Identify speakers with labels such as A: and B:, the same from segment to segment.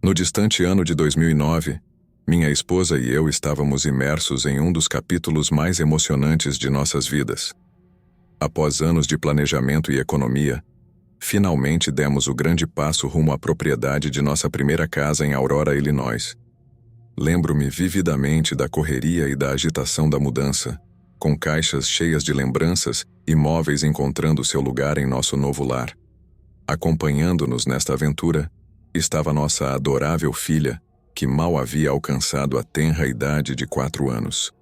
A: No distante ano de 2009, minha esposa e eu estávamos imersos em um dos capítulos mais emocionantes de nossas vidas. Após anos de planejamento e economia, finalmente demos o grande passo rumo à propriedade de nossa primeira casa em Aurora, Illinois. Lembro-me vividamente da correria e da agitação da mudança, com caixas cheias de lembranças e móveis encontrando seu lugar em nosso novo lar. Acompanhando-nos nesta aventura, estava nossa adorável filha, que mal havia alcançado a tenra idade de 4 anos.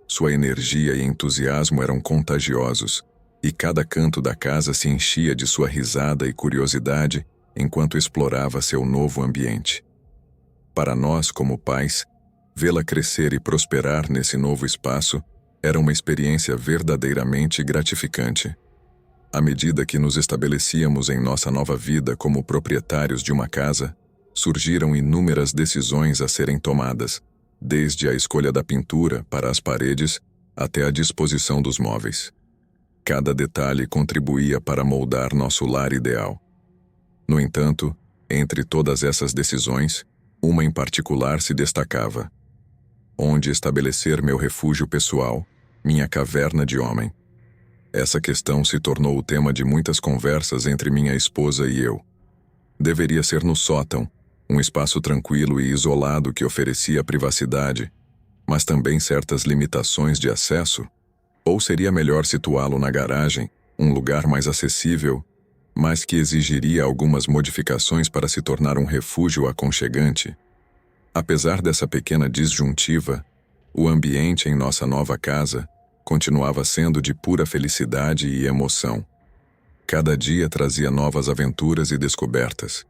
A: Sua energia e entusiasmo eram contagiosos, e cada canto da casa se enchia de sua risada e curiosidade enquanto explorava seu novo ambiente. Para nós, como pais, vê-la crescer e prosperar nesse novo espaço era uma experiência verdadeiramente gratificante. À medida que nos estabelecíamos em nossa nova vida como proprietários de uma casa, surgiram inúmeras decisões a serem tomadas, desde a escolha da pintura para as paredes até a disposição dos móveis. Cada detalhe contribuía para moldar nosso lar ideal. No entanto, entre todas essas decisões, uma em particular se destacava: onde estabelecer meu refúgio pessoal, minha caverna de homem. Essa questão se tornou o tema de muitas conversas entre minha esposa e eu. Deveria ser no sótão, um espaço tranquilo e isolado que oferecia privacidade, mas também certas limitações de acesso? Ou seria melhor situá-lo na garagem, um lugar mais acessível, mas que exigiria algumas modificações para se tornar um refúgio aconchegante? Apesar dessa pequena disjuntiva, o ambiente em nossa nova casa continuava sendo de pura felicidade e emoção. Cada dia trazia novas aventuras e descobertas,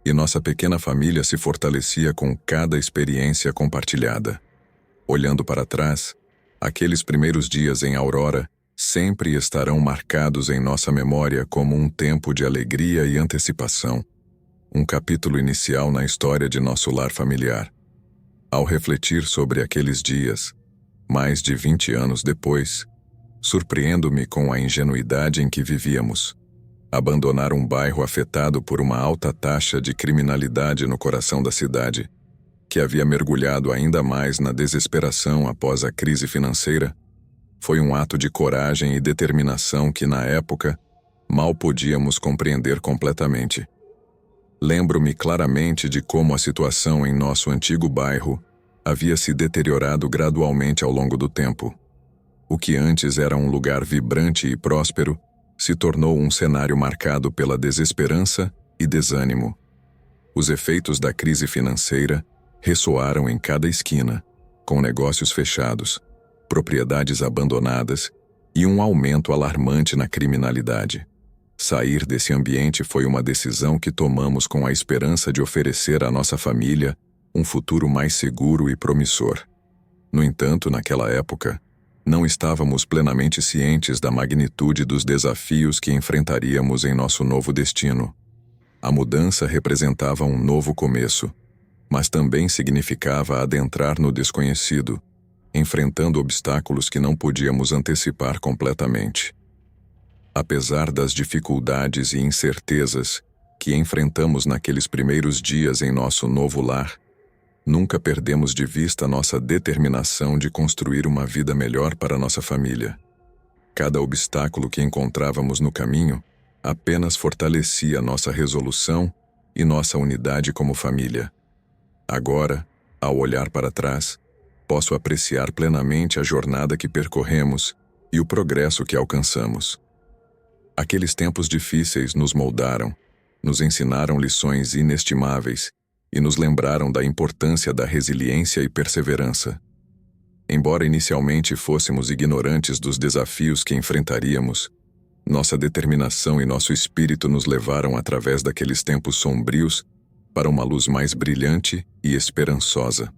A: e nossa pequena família se fortalecia com cada experiência compartilhada. Olhando para trás, aqueles primeiros dias em Aurora sempre estarão marcados em nossa memória como um tempo de alegria e antecipação, um capítulo inicial na história de nosso lar familiar. Ao refletir sobre aqueles dias, mais de 20 anos depois, surpreendo-me com a ingenuidade em que vivíamos. Abandonar um bairro afetado por uma alta taxa de criminalidade no coração da cidade, que havia mergulhado ainda mais na desesperação após a crise financeira, foi um ato de coragem e determinação que, na época, mal podíamos compreender completamente. Lembro-me claramente de como a situação em nosso antigo bairro havia se deteriorado gradualmente ao longo do tempo. O que antes era um lugar vibrante e próspero se tornou um cenário marcado pela desesperança e desânimo. Os efeitos da crise financeira ressoaram em cada esquina, com negócios fechados, propriedades abandonadas e um aumento alarmante na criminalidade. Sair desse ambiente foi uma decisão que tomamos com a esperança de oferecer à nossa família um futuro mais seguro e promissor. No entanto, naquela época, não estávamos plenamente cientes da magnitude dos desafios que enfrentaríamos em nosso novo destino. A mudança representava um novo começo, mas também significava adentrar no desconhecido, enfrentando obstáculos que não podíamos antecipar completamente. Apesar das dificuldades e incertezas que enfrentamos naqueles primeiros dias em nosso novo lar, nunca perdemos de vista nossa determinação de construir uma vida melhor para nossa família. Cada obstáculo que encontrávamos no caminho apenas fortalecia nossa resolução e nossa unidade como família. Agora, ao olhar para trás, posso apreciar plenamente a jornada que percorremos e o progresso que alcançamos. Aqueles tempos difíceis nos moldaram, nos ensinaram lições inestimáveis e nos lembraram da importância da resiliência e perseverança. Embora inicialmente fôssemos ignorantes dos desafios que enfrentaríamos, nossa determinação e nosso espírito nos levaram através daqueles tempos sombrios para uma luz mais brilhante e esperançosa.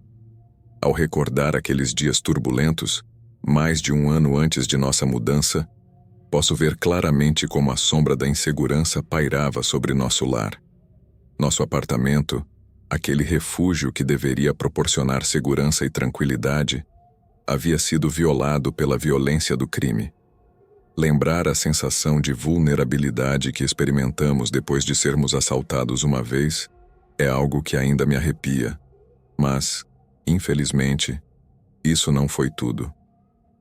A: Ao recordar aqueles dias turbulentos, mais de 1 ano antes de nossa mudança, posso ver claramente como a sombra da insegurança pairava sobre nosso lar. Nosso apartamento, aquele refúgio que deveria proporcionar segurança e tranquilidade, havia sido violado pela violência do crime. Lembrar a sensação de vulnerabilidade que experimentamos depois de sermos assaltados uma vez é algo que ainda me arrepia. Mas, infelizmente, isso não foi tudo.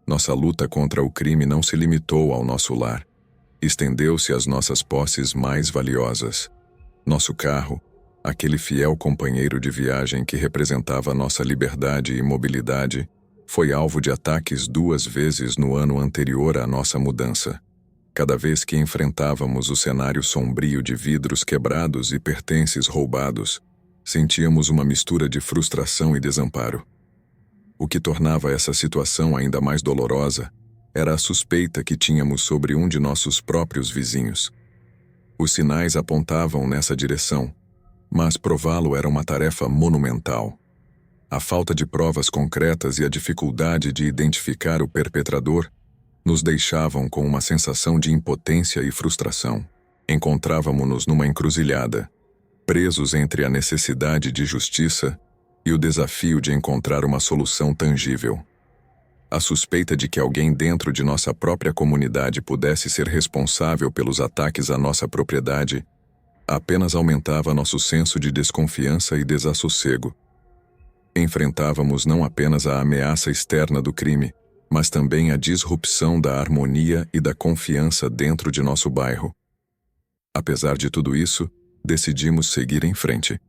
A: Nossa luta contra o crime não se limitou ao nosso lar. Estendeu-se às nossas posses mais valiosas. Nosso carro, aquele fiel companheiro de viagem que representava nossa liberdade e mobilidade, foi alvo de ataques 2 vezes no ano anterior à nossa mudança. Cada vez que enfrentávamos o cenário sombrio de vidros quebrados e pertences roubados, sentíamos uma mistura de frustração e desamparo. O que tornava essa situação ainda mais dolorosa era a suspeita que tínhamos sobre um de nossos próprios vizinhos. Os sinais apontavam nessa direção, mas prová-lo era uma tarefa monumental. A falta de provas concretas e a dificuldade de identificar o perpetrador nos deixavam com uma sensação de impotência e frustração. Encontrávamo-nos numa encruzilhada, presos entre a necessidade de justiça e o desafio de encontrar uma solução tangível. A suspeita de que alguém dentro de nossa própria comunidade pudesse ser responsável pelos ataques à nossa propriedade apenas aumentava nosso senso de desconfiança e desassossego. Enfrentávamos não apenas a ameaça externa do crime, mas também a disrupção da harmonia e da confiança dentro de nosso bairro. Apesar de tudo isso, decidimos seguir em frente.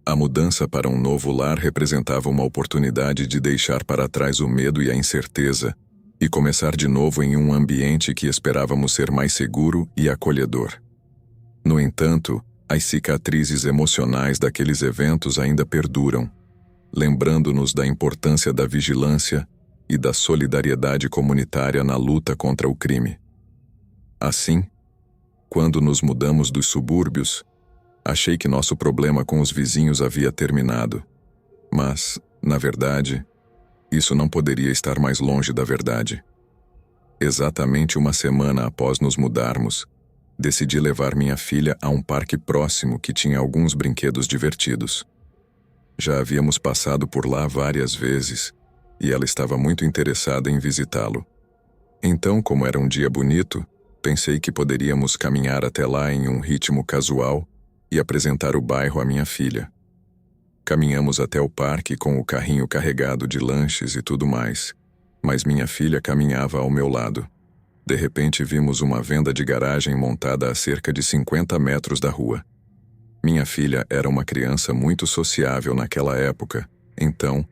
A: A mudança para um novo lar representava uma oportunidade de deixar para trás o medo e a incerteza e começar de novo em um ambiente que esperávamos ser mais seguro e acolhedor. No entanto, as cicatrizes emocionais daqueles eventos ainda perduram, lembrando-nos da importância da vigilância e da solidariedade comunitária na luta contra o crime. Assim, quando nos mudamos dos subúrbios, achei que nosso problema com os vizinhos havia terminado. Mas, na verdade, isso não poderia estar mais longe da verdade. Exatamente uma semana após nos mudarmos, decidi levar minha filha a um parque próximo que tinha alguns brinquedos divertidos. Já havíamos passado por lá várias vezes, e ela estava muito interessada em visitá-lo. Então, como era um dia bonito, pensei que poderíamos caminhar até lá em um ritmo casual e apresentar o bairro à minha filha. Caminhamos até o parque com o carrinho carregado de lanches e tudo mais, mas minha filha caminhava ao meu lado. De repente vimos uma venda de garagem montada a cerca de 50 metros da rua. Minha filha era uma criança muito sociável naquela época, então,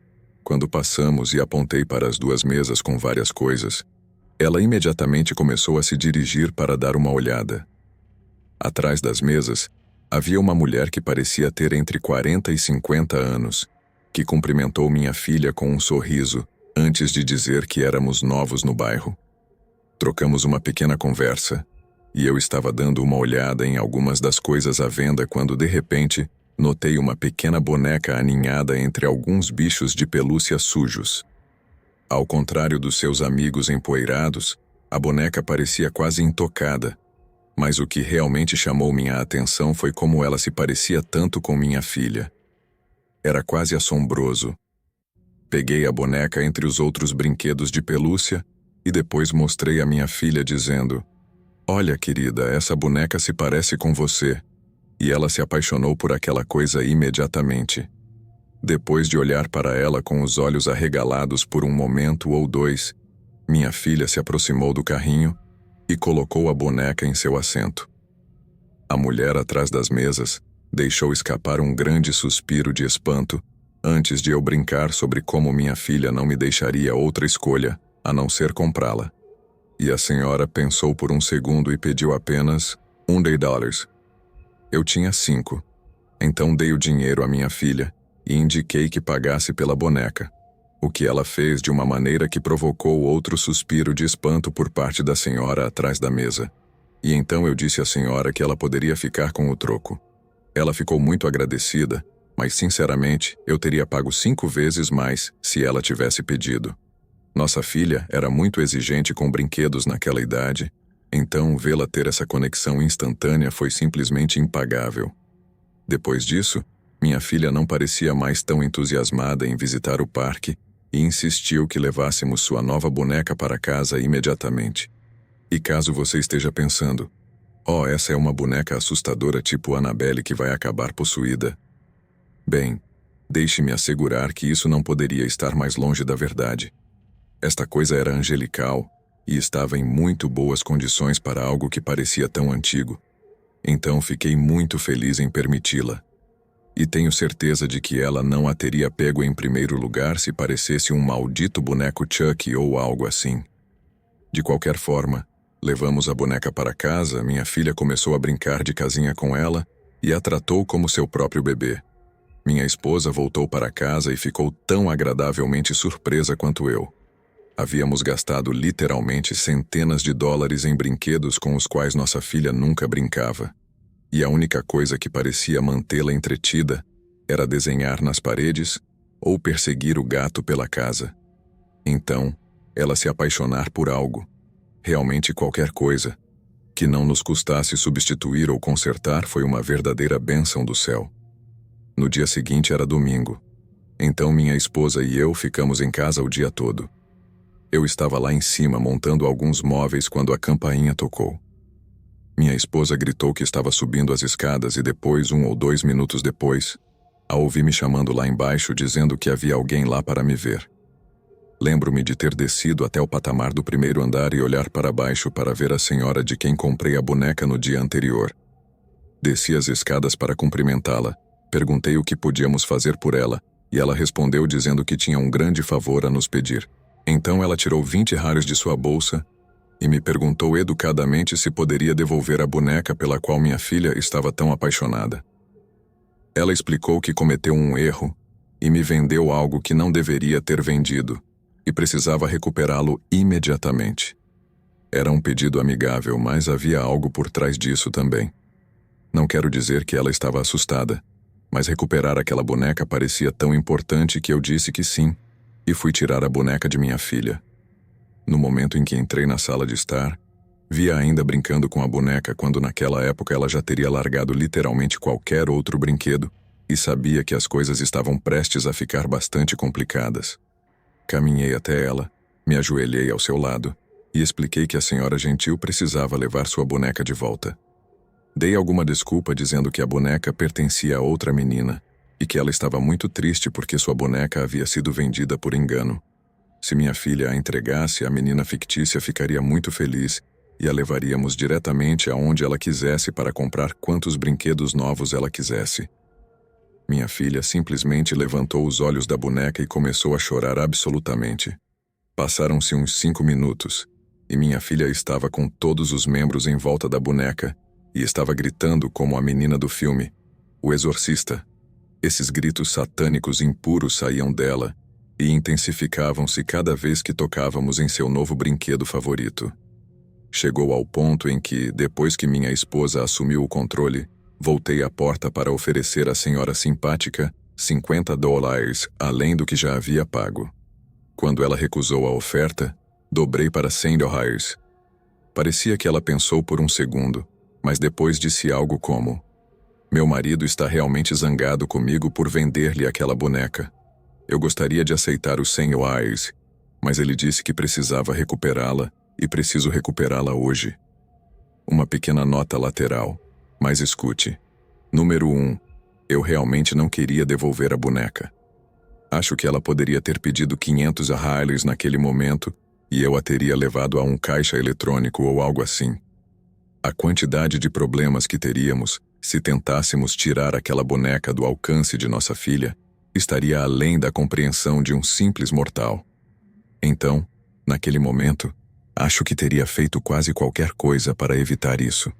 A: quando passamos e apontei para as 2 mesas com várias coisas, ela imediatamente começou a se dirigir para dar uma olhada. Atrás das mesas, havia uma mulher que parecia ter entre 40 e 50 anos, que cumprimentou minha filha com um sorriso antes de dizer que éramos novos no bairro. Trocamos uma pequena conversa, e eu estava dando uma olhada em algumas das coisas à venda quando, de repente, notei uma pequena boneca aninhada entre alguns bichos de pelúcia sujos. Ao contrário dos seus amigos empoeirados, a boneca parecia quase intocada, mas o que realmente chamou minha atenção foi como ela se parecia tanto com minha filha. Era quase assombroso. Peguei a boneca entre os outros brinquedos de pelúcia e depois mostrei a minha filha dizendo: "Olha, querida, essa boneca se parece com você." E ela se apaixonou por aquela coisa imediatamente. Depois de olhar para ela com os olhos arregalados por um momento ou 2, minha filha se aproximou do carrinho e colocou a boneca em seu assento. A mulher atrás das mesas deixou escapar um grande suspiro de espanto antes de eu brincar sobre como minha filha não me deixaria outra escolha a não ser comprá-la. E a senhora pensou por um segundo e pediu apenas $1. Eu tinha 5. Então dei o dinheiro à minha filha e indiquei que pagasse pela boneca, o que ela fez de uma maneira que provocou outro suspiro de espanto por parte da senhora atrás da mesa. E então eu disse à senhora que ela poderia ficar com o troco. Ela ficou muito agradecida, mas sinceramente eu teria pago 5 vezes mais se ela tivesse pedido. Nossa filha era muito exigente com brinquedos naquela idade, então vê-la ter essa conexão instantânea foi simplesmente impagável. Depois disso, minha filha não parecia mais tão entusiasmada em visitar o parque e insistiu que levássemos sua nova boneca para casa imediatamente. E caso você esteja pensando, oh, essa é uma boneca assustadora tipo Annabelle que vai acabar possuída. Bem, deixe-me assegurar que isso não poderia estar mais longe da verdade. Esta coisa era angelical e estava em muito boas condições para algo que parecia tão antigo. Então fiquei muito feliz em permiti-la. E tenho certeza de que ela não a teria pego em primeiro lugar se parecesse um maldito boneco Chuck ou algo assim. De qualquer forma, levamos a boneca para casa, minha filha começou a brincar de casinha com ela e a tratou como seu próprio bebê. Minha esposa voltou para casa e ficou tão agradavelmente surpresa quanto eu. Havíamos gastado literalmente centenas de dólares em brinquedos com os quais nossa filha nunca brincava. E a única coisa que parecia mantê-la entretida era desenhar nas paredes ou perseguir o gato pela casa. Então, ela se apaixonar por algo, realmente qualquer coisa, que não nos custasse substituir ou consertar foi uma verdadeira bênção do céu. No dia seguinte era domingo. Então minha esposa e eu ficamos em casa o dia todo. Eu estava lá em cima montando alguns móveis quando a campainha tocou. Minha esposa gritou que estava subindo as escadas e depois, 1 ou 2 minutos depois, a ouvi me chamando lá embaixo dizendo que havia alguém lá para me ver. Lembro-me de ter descido até o patamar do primeiro andar e olhar para baixo para ver a senhora de quem comprei a boneca no dia anterior. Desci as escadas para cumprimentá-la, perguntei o que podíamos fazer por ela, e ela respondeu dizendo que tinha um grande favor a nos pedir. Então ela tirou 20 reais de sua bolsa e me perguntou educadamente se poderia devolver a boneca pela qual minha filha estava tão apaixonada. Ela explicou que cometeu um erro e me vendeu algo que não deveria ter vendido e precisava recuperá-lo imediatamente. Era um pedido amigável, mas havia algo por trás disso também. Não quero dizer que ela estava assustada, mas recuperar aquela boneca parecia tão importante que eu disse que sim, e fui tirar a boneca de minha filha. No momento em que entrei na sala de estar, vi-a ainda brincando com a boneca quando naquela época ela já teria largado literalmente qualquer outro brinquedo e sabia que as coisas estavam prestes a ficar bastante complicadas. Caminhei até ela, me ajoelhei ao seu lado e expliquei que a senhora gentil precisava levar sua boneca de volta. Dei alguma desculpa dizendo que a boneca pertencia a outra menina e que ela estava muito triste porque sua boneca havia sido vendida por engano. Se minha filha a entregasse, a menina fictícia ficaria muito feliz e a levaríamos diretamente aonde ela quisesse para comprar quantos brinquedos novos ela quisesse. Minha filha simplesmente levantou os olhos da boneca e começou a chorar absolutamente. Passaram-se uns 5 minutos, e minha filha estava com todos os membros em volta da boneca e estava gritando como a menina do filme, O Exorcista. Esses gritos satânicos impuros saíam dela e intensificavam-se cada vez que tocávamos em seu novo brinquedo favorito. Chegou ao ponto em que, depois que minha esposa assumiu o controle, voltei à porta para oferecer à senhora simpática $50 além do que já havia pago. Quando ela recusou a oferta, dobrei para $100. Parecia que ela pensou por um segundo, mas depois disse algo como: "Meu marido está realmente zangado comigo por vender-lhe aquela boneca. Eu gostaria de aceitar os $100, mas ele disse que precisava recuperá-la e preciso recuperá-la hoje." Uma pequena nota lateral, mas escute. Número 1. Eu realmente não queria devolver a boneca. Acho que ela poderia ter pedido $500 naquele momento e eu a teria levado a um caixa eletrônico ou algo assim. A quantidade de problemas que teríamos se tentássemos tirar aquela boneca do alcance de nossa filha estaria além da compreensão de um simples mortal. Então, naquele momento, acho que teria feito quase qualquer coisa para evitar isso.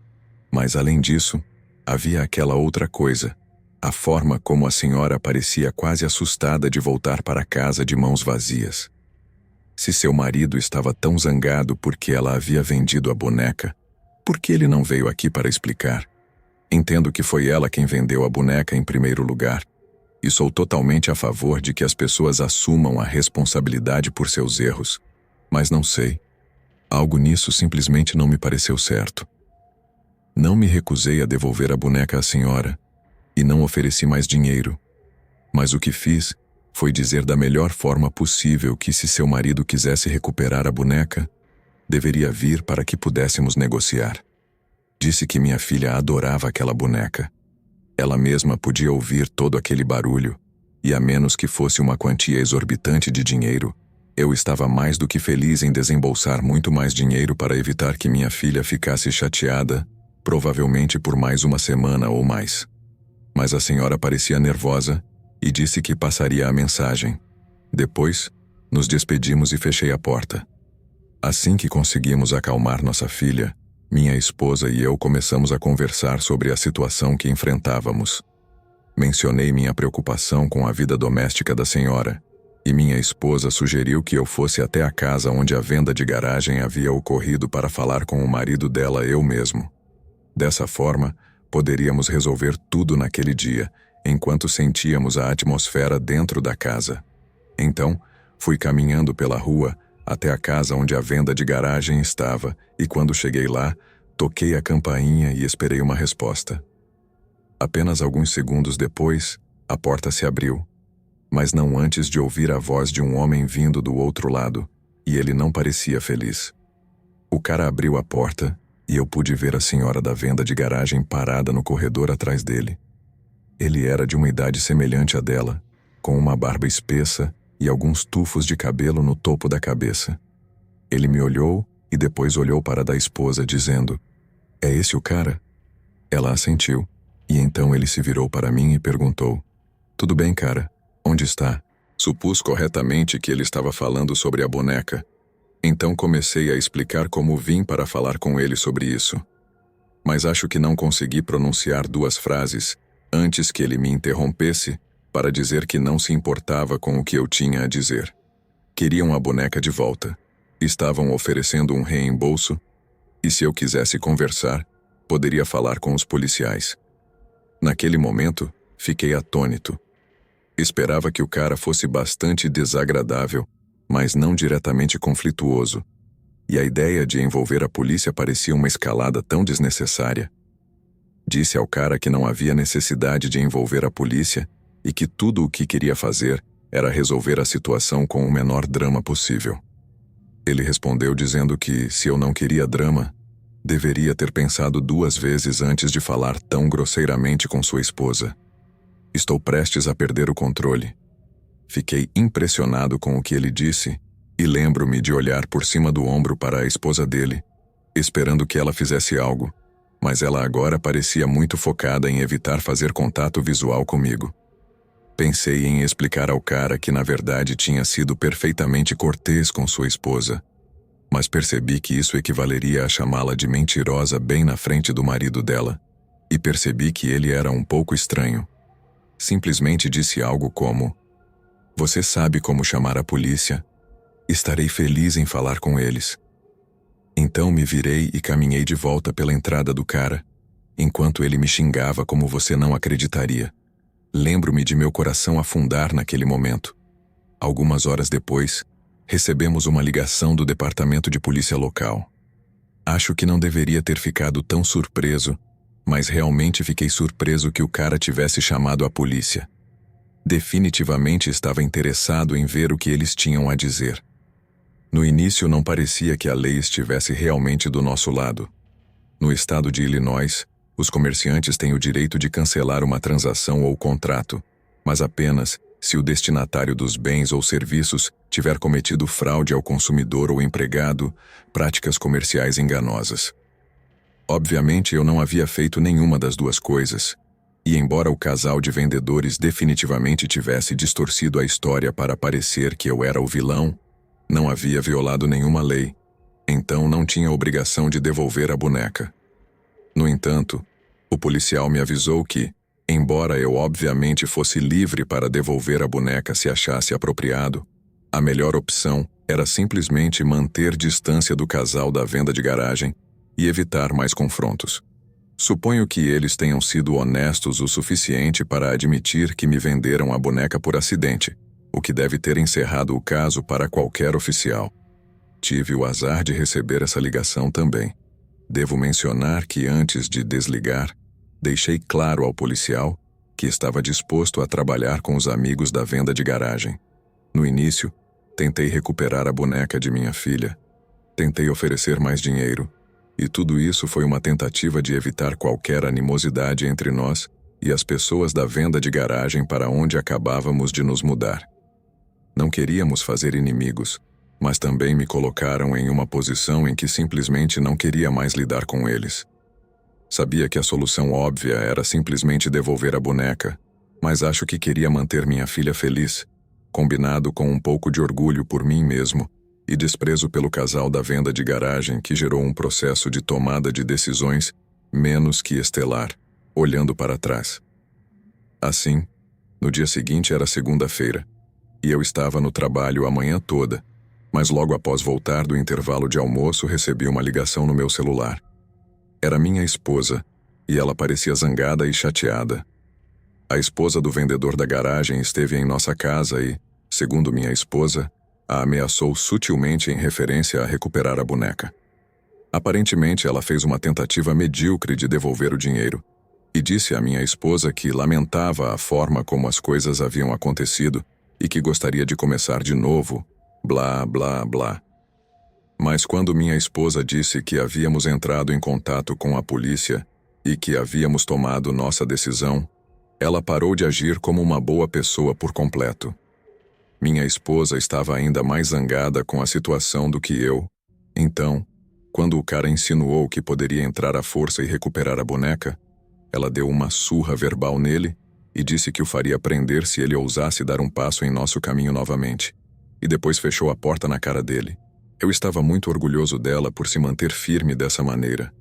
A: Mas além disso, havia aquela outra coisa, a forma como a senhora parecia quase assustada de voltar para casa de mãos vazias. Se seu marido estava tão zangado porque ela havia vendido a boneca, por que ele não veio aqui para explicar? Entendo que foi ela quem vendeu a boneca em primeiro lugar, e sou totalmente a favor de que as pessoas assumam a responsabilidade por seus erros, mas não sei. Algo nisso simplesmente não me pareceu certo. Não me recusei a devolver a boneca à senhora, e não ofereci mais dinheiro. Mas o que fiz foi dizer da melhor forma possível que se seu marido quisesse recuperar a boneca, Deveria vir para que pudéssemos negociar. Disse que minha filha adorava aquela boneca. Ela mesma podia ouvir todo aquele barulho, e a menos que fosse uma quantia exorbitante de dinheiro, eu estava mais do que feliz em desembolsar muito mais dinheiro para evitar que minha filha ficasse chateada, provavelmente por mais uma semana ou mais. Mas a senhora parecia nervosa e disse que passaria a mensagem. Depois, nos despedimos e fechei a porta. Assim que conseguimos acalmar nossa filha, minha esposa e eu começamos a conversar sobre a situação que enfrentávamos. Mencionei minha preocupação com a vida doméstica da senhora, e minha esposa sugeriu que eu fosse até a casa onde a venda de garagem havia ocorrido para falar com o marido dela eu mesmo. Dessa forma, poderíamos resolver tudo naquele dia, enquanto sentíamos a atmosfera dentro da casa. Então, fui caminhando pela rua até a casa onde a venda de garagem estava, e quando cheguei lá, toquei a campainha e esperei uma resposta. Apenas alguns segundos depois, a porta se abriu, mas não antes de ouvir a voz de um homem vindo do outro lado, e ele não parecia feliz. O cara abriu a porta e eu pude ver a senhora da venda de garagem parada no corredor atrás dele. Ele era de uma idade semelhante à dela, com uma barba espessa e alguns tufos de cabelo no topo da cabeça. Ele me olhou e depois olhou para a da esposa, dizendo: "É esse o cara?" Ela assentiu, e então ele se virou para mim e perguntou: "Tudo bem, cara? Onde está?" Supus corretamente que ele estava falando sobre a boneca. Então comecei a explicar como vim para falar com ele sobre isso. Mas acho que não consegui pronunciar duas frases antes que ele me interrompesse para dizer que não se importava com o que eu tinha a dizer. Queriam a boneca de volta. Estavam oferecendo um reembolso, e se eu quisesse conversar, poderia falar com os policiais. Naquele momento, fiquei atônito. Esperava que o cara fosse bastante desagradável, mas não diretamente conflituoso, e a ideia de envolver a polícia parecia uma escalada tão desnecessária. Disse ao cara que não havia necessidade de envolver a polícia e que tudo o que queria fazer era resolver a situação com o menor drama possível. Ele respondeu dizendo que, se eu não queria drama, deveria ter pensado duas vezes antes de falar tão grosseiramente com sua esposa. Estou prestes a perder o controle. Fiquei impressionado com o que ele disse e lembro-me de olhar por cima do ombro para a esposa dele, esperando que ela fizesse algo, mas ela agora parecia muito focada em evitar fazer contato visual comigo. Pensei em explicar ao cara que na verdade tinha sido perfeitamente cortês com sua esposa, mas percebi que isso equivaleria a chamá-la de mentirosa bem na frente do marido dela, e percebi que ele era um pouco estranho. Simplesmente disse algo como: "Você sabe como chamar a polícia? Estarei feliz em falar com eles." Então me virei e caminhei de volta pela entrada do cara, enquanto ele me xingava como você não acreditaria. Lembro-me de meu coração afundar naquele momento. Algumas horas depois, recebemos uma ligação do departamento de polícia local. Acho que não deveria ter ficado tão surpreso, mas realmente fiquei surpreso que o cara tivesse chamado a polícia. Definitivamente estava interessado em ver o que eles tinham a dizer. No início não parecia que a lei estivesse realmente do nosso lado. No estado de Illinois, os comerciantes têm o direito de cancelar uma transação ou contrato, mas apenas se o destinatário dos bens ou serviços tiver cometido fraude ao consumidor ou empregado, práticas comerciais enganosas. Obviamente eu não havia feito nenhuma das duas coisas, e embora o casal de vendedores definitivamente tivesse distorcido a história para parecer que eu era o vilão, não havia violado nenhuma lei, então não tinha obrigação de devolver a boneca. No entanto, o policial me avisou que, embora eu obviamente fosse livre para devolver a boneca se achasse apropriado, a melhor opção era simplesmente manter distância do casal da venda de garagem e evitar mais confrontos. Suponho que eles tenham sido honestos o suficiente para admitir que me venderam a boneca por acidente, o que deve ter encerrado o caso para qualquer oficial. Tive o azar de receber essa ligação também. Devo mencionar que antes de desligar, deixei claro ao policial que estava disposto a trabalhar com os amigos da venda de garagem. No início, tentei recuperar a boneca de minha filha. Tentei oferecer mais dinheiro, e tudo isso foi uma tentativa de evitar qualquer animosidade entre nós e as pessoas da venda de garagem para onde acabávamos de nos mudar. Não queríamos fazer inimigos, mas também me colocaram em uma posição em que simplesmente não queria mais lidar com eles. Sabia que a solução óbvia era simplesmente devolver a boneca, mas acho que queria manter minha filha feliz, combinado com um pouco de orgulho por mim mesmo e desprezo pelo casal da venda de garagem que gerou um processo de tomada de decisões menos que estelar, olhando para trás. Assim, no dia seguinte era segunda-feira, e eu estava no trabalho a manhã toda, mas logo após voltar do intervalo de almoço recebi uma ligação no meu celular. Era minha esposa, e ela parecia zangada e chateada. A esposa do vendedor da garagem esteve em nossa casa e, segundo minha esposa, a ameaçou sutilmente em referência a recuperar a boneca. Aparentemente, ela fez uma tentativa medíocre de devolver o dinheiro, e disse à minha esposa que lamentava a forma como as coisas haviam acontecido e que gostaria de começar de novo, blá, blá, blá. Mas quando minha esposa disse que havíamos entrado em contato com a polícia e que havíamos tomado nossa decisão, ela parou de agir como uma boa pessoa por completo. Minha esposa estava ainda mais zangada com a situação do que eu. Então, quando o cara insinuou que poderia entrar à força e recuperar a boneca, ela deu uma surra verbal nele e disse que o faria prender se ele ousasse dar um passo em nosso caminho novamente, e depois fechou a porta na cara dele. Eu estava muito orgulhoso dela por se manter firme dessa maneira.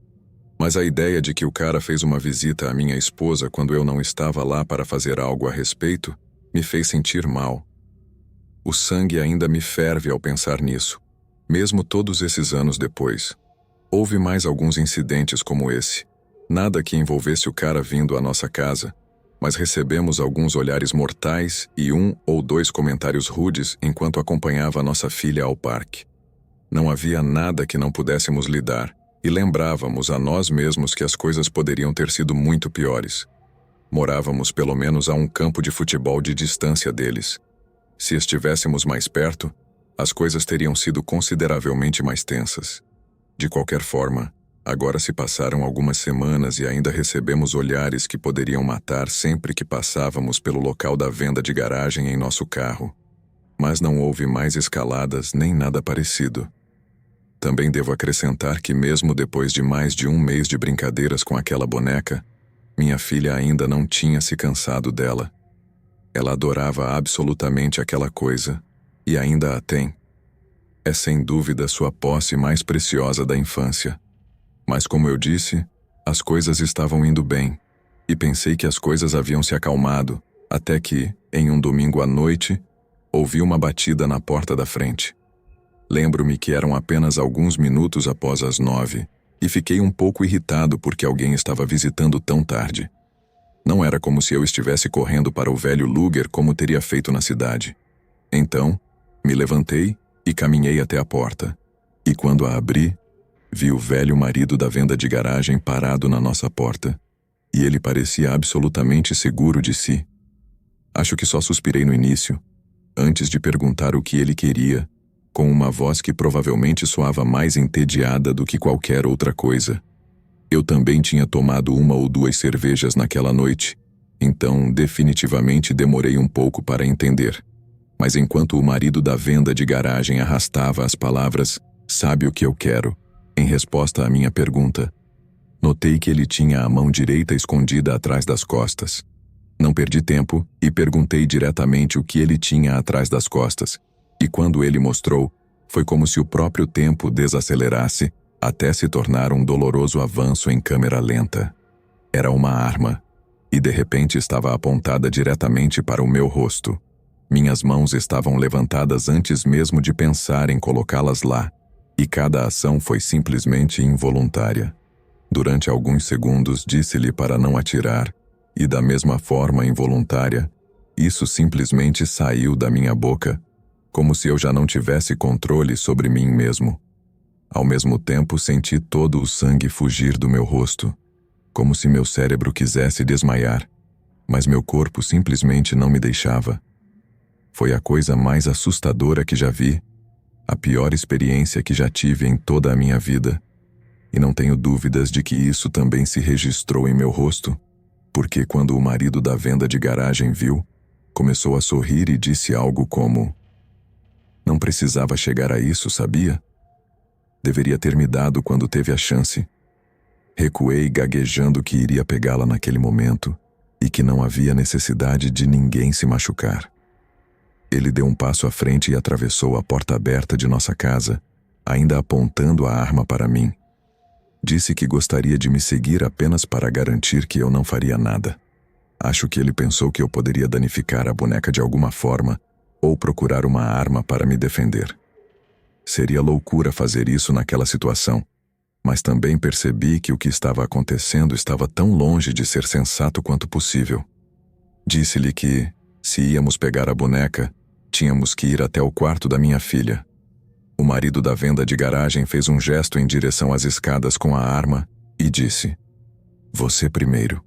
A: Mas a ideia de que o cara fez uma visita à minha esposa quando eu não estava lá para fazer algo a respeito me fez sentir mal. O sangue ainda me ferve ao pensar nisso, mesmo todos esses anos depois. Houve mais alguns incidentes como esse. Nada que envolvesse o cara vindo à nossa casa, mas recebemos alguns olhares mortais e 1 ou 2 comentários rudes enquanto acompanhava nossa filha ao parque. Não havia nada que não pudéssemos lidar, e lembrávamos a nós mesmos que as coisas poderiam ter sido muito piores. Morávamos pelo menos a um campo de futebol de distância deles. Se estivéssemos mais perto, as coisas teriam sido consideravelmente mais tensas. De qualquer forma, agora se passaram algumas semanas e ainda recebemos olhares que poderiam matar sempre que passávamos pelo local da venda de garagem em nosso carro. Mas não houve mais escaladas nem nada parecido. Também devo acrescentar que mesmo depois de mais de 1 mês de brincadeiras com aquela boneca, minha filha ainda não tinha se cansado dela. Ela adorava absolutamente aquela coisa, e ainda a tem. É sem dúvida sua posse mais preciosa da infância. Mas como eu disse, as coisas estavam indo bem, e pensei que as coisas haviam se acalmado, até que, em um domingo à noite, ouvi uma batida na porta da frente. Lembro-me que eram apenas alguns minutos após as 9, e fiquei um pouco irritado porque alguém estava visitando tão tarde. Não era como se eu estivesse correndo para o velho Luger como teria feito na cidade. Então, me levantei e caminhei até a porta. E quando a abri, vi o velho marido da venda de garagem parado na nossa porta. E ele parecia absolutamente seguro de si. Acho que só suspirei no início, antes de perguntar o que ele queria, com uma voz que provavelmente soava mais entediada do que qualquer outra coisa. Eu também tinha tomado 1 ou 2 cervejas naquela noite, então definitivamente demorei um pouco para entender. Mas enquanto o marido da venda de garagem arrastava as palavras "sabe o que eu quero", em resposta à minha pergunta, notei que ele tinha a mão direita escondida atrás das costas. Não perdi tempo e perguntei diretamente o que ele tinha atrás das costas, e quando ele mostrou, foi como se o próprio tempo desacelerasse até se tornar um doloroso avanço em câmera lenta. Era uma arma, e de repente estava apontada diretamente para o meu rosto. Minhas mãos estavam levantadas antes mesmo de pensar em colocá-las lá, e cada ação foi simplesmente involuntária. Durante alguns segundos disse-lhe para não atirar, e da mesma forma involuntária, isso simplesmente saiu da minha boca, como se eu já não tivesse controle sobre mim mesmo. Ao mesmo tempo senti todo o sangue fugir do meu rosto, como se meu cérebro quisesse desmaiar, mas meu corpo simplesmente não me deixava. Foi a coisa mais assustadora que já vi, a pior experiência que já tive em toda a minha vida. E não tenho dúvidas de que isso também se registrou em meu rosto, porque quando o marido da venda de garagem viu, começou a sorrir e disse algo como: "Não precisava chegar a isso, sabia? Deveria ter me dado quando teve a chance." Recuei gaguejando que iria pegá-la naquele momento e que não havia necessidade de ninguém se machucar. Ele deu um passo à frente e atravessou a porta aberta de nossa casa, ainda apontando a arma para mim. Disse que gostaria de me seguir apenas para garantir que eu não faria nada. Acho que ele pensou que eu poderia danificar a boneca de alguma forma ou procurar uma arma para me defender. Seria loucura fazer isso naquela situação, mas também percebi que o que estava acontecendo estava tão longe de ser sensato quanto possível. Disse-lhe que, se íamos pegar a boneca, tínhamos que ir até o quarto da minha filha. O marido da venda de garagem fez um gesto em direção às escadas com a arma e disse: "Você primeiro."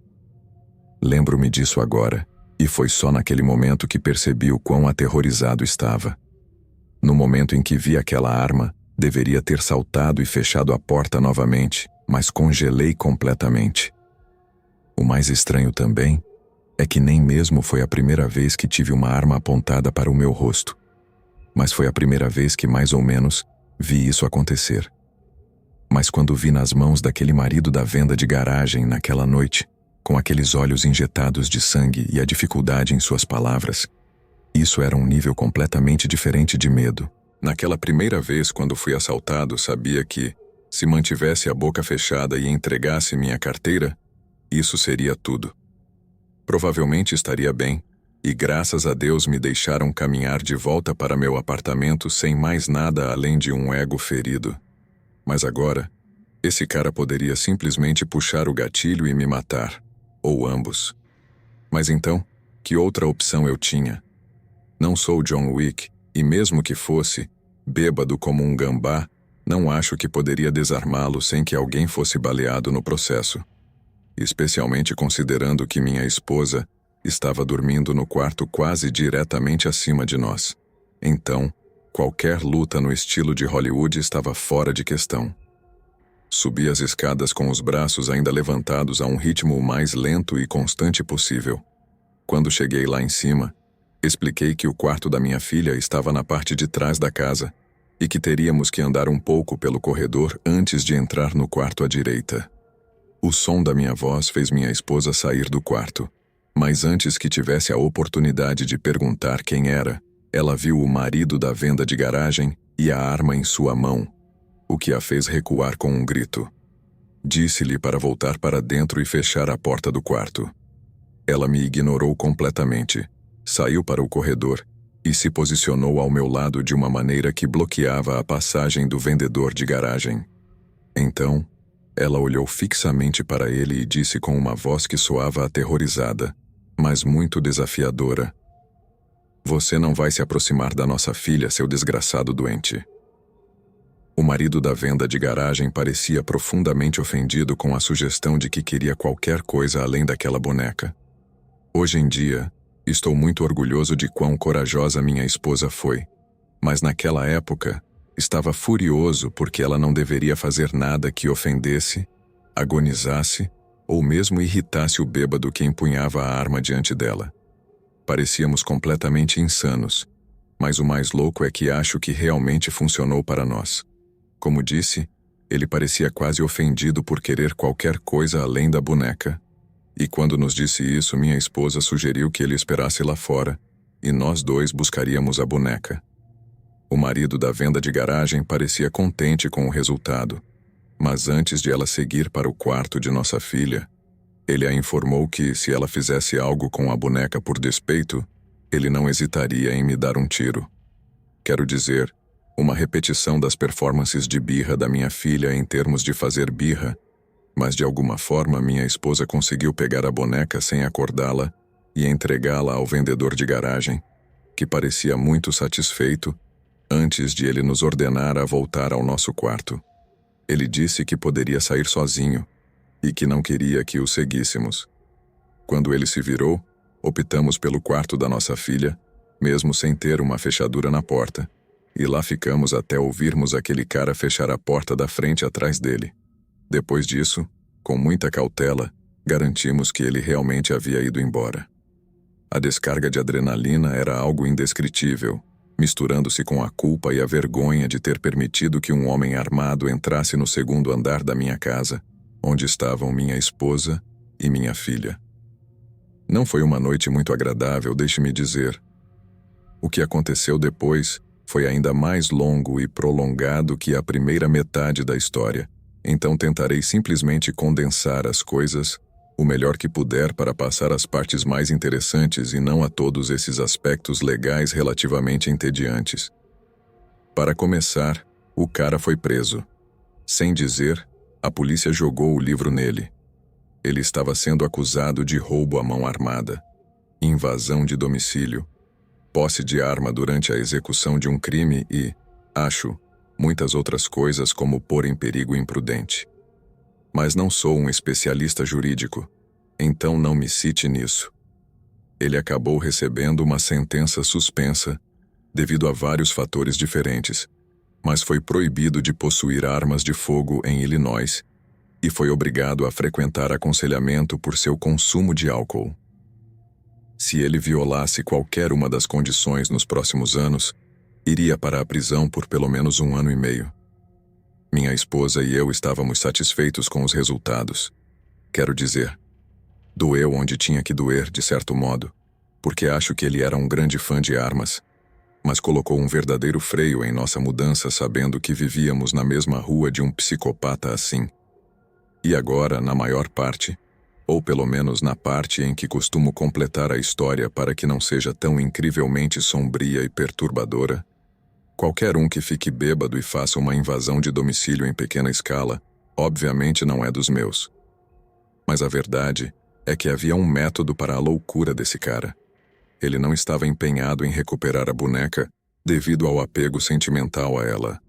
A: Lembro-me disso agora, e foi só naquele momento que percebi o quão aterrorizado estava. No momento em que vi aquela arma, deveria ter saltado e fechado a porta novamente, mas congelei completamente. O mais estranho também é que nem mesmo foi a primeira vez que tive uma arma apontada para o meu rosto. Mas foi a primeira vez que, mais ou menos, vi isso acontecer. Mas quando vi nas mãos daquele marido da venda de garagem naquela noite, com aqueles olhos injetados de sangue e a dificuldade em suas palavras, isso era um nível completamente diferente de medo. Naquela primeira vez, quando fui assaltado, sabia que, se mantivesse a boca fechada e entregasse minha carteira, isso seria tudo. Provavelmente estaria bem, e graças a Deus me deixaram caminhar de volta para meu apartamento sem mais nada além de um ego ferido. Mas agora, esse cara poderia simplesmente puxar o gatilho e me matar, ou ambos. Mas então, que outra opção eu tinha? Não sou John Wick, e mesmo que fosse, bêbado como um gambá, não acho que poderia desarmá-lo sem que alguém fosse baleado no processo. Especialmente considerando que minha esposa estava dormindo no quarto quase diretamente acima de nós. Então, qualquer luta no estilo de Hollywood estava fora de questão. Subi as escadas com os braços ainda levantados a um ritmo o mais lento e constante possível. Quando cheguei lá em cima, expliquei que o quarto da minha filha estava na parte de trás da casa e que teríamos que andar um pouco pelo corredor antes de entrar no quarto à direita. O som da minha voz fez minha esposa sair do quarto, mas antes que tivesse a oportunidade de perguntar quem era, ela viu o marido da venda de garagem e a arma em sua mão, o que a fez recuar com um grito. Disse-lhe para voltar para dentro e fechar a porta do quarto. Ela me ignorou completamente, saiu para o corredor e se posicionou ao meu lado de uma maneira que bloqueava a passagem do vendedor de garagem. Então, ela olhou fixamente para ele e disse com uma voz que soava aterrorizada, mas muito desafiadora: "Você não vai se aproximar da nossa filha, seu desgraçado doente." O marido da venda de garagem parecia profundamente ofendido com a sugestão de que queria qualquer coisa além daquela boneca. Hoje em dia, estou muito orgulhoso de quão corajosa minha esposa foi, mas naquela época, estava furioso porque ela não deveria fazer nada que ofendesse, agonizasse ou mesmo irritasse o bêbado que empunhava a arma diante dela. Parecíamos completamente insanos, mas o mais louco é que acho que realmente funcionou para nós. Como disse, ele parecia quase ofendido por querer qualquer coisa além da boneca. E quando nos disse isso, minha esposa sugeriu que ele esperasse lá fora, e nós dois buscaríamos a boneca. O marido da venda de garagem parecia contente com o resultado, mas antes de ela seguir para o quarto de nossa filha, ele a informou que, se ela fizesse algo com a boneca por despeito, ele não hesitaria em me dar um tiro. Quero dizer, uma repetição das performances de birra da minha filha em termos de fazer birra, mas de alguma forma minha esposa conseguiu pegar a boneca sem acordá-la e entregá-la ao vendedor de garagem, que parecia muito satisfeito, antes de ele nos ordenar a voltar ao nosso quarto. Ele disse que poderia sair sozinho e que não queria que o seguíssemos. Quando ele se virou, optamos pelo quarto da nossa filha, mesmo sem ter uma fechadura na porta, e lá ficamos até ouvirmos aquele cara fechar a porta da frente atrás dele. Depois disso, com muita cautela, garantimos que ele realmente havia ido embora. A descarga de adrenalina era algo indescritível, misturando-se com a culpa e a vergonha de ter permitido que um homem armado entrasse no segundo andar da minha casa, onde estavam minha esposa e minha filha. Não foi uma noite muito agradável, deixe-me dizer. O que aconteceu depois foi ainda mais longo e prolongado que a primeira metade da história, então tentarei simplesmente condensar as coisas o melhor que puder para passar as partes mais interessantes e não a todos esses aspectos legais relativamente entediantes. Para começar, o cara foi preso. Sem dizer, a polícia jogou o livro nele. Ele estava sendo acusado de roubo à mão armada, invasão de domicílio, posse de arma durante a execução de um crime e, acho, muitas outras coisas como pôr em perigo imprudente. Mas não sou um especialista jurídico, então não me cite nisso. Ele acabou recebendo uma sentença suspensa devido a vários fatores diferentes, mas foi proibido de possuir armas de fogo em Illinois e foi obrigado a frequentar aconselhamento por seu consumo de álcool. Se ele violasse qualquer uma das condições nos próximos anos, iria para a prisão por pelo menos 1 ano e meio. Minha esposa e eu estávamos satisfeitos com os resultados. Quero dizer, doeu onde tinha que doer, de certo modo, porque acho que ele era um grande fã de armas, mas colocou um verdadeiro freio em nossa mudança sabendo que vivíamos na mesma rua de um psicopata assim. E agora, na maior parte, ou pelo menos na parte em que costumo completar a história para que não seja tão incrivelmente sombria e perturbadora, qualquer um que fique bêbado e faça uma invasão de domicílio em pequena escala, obviamente não é dos meus. Mas a verdade é que havia um método para a loucura desse cara. Ele não estava empenhado em recuperar a boneca devido ao apego sentimental a ela.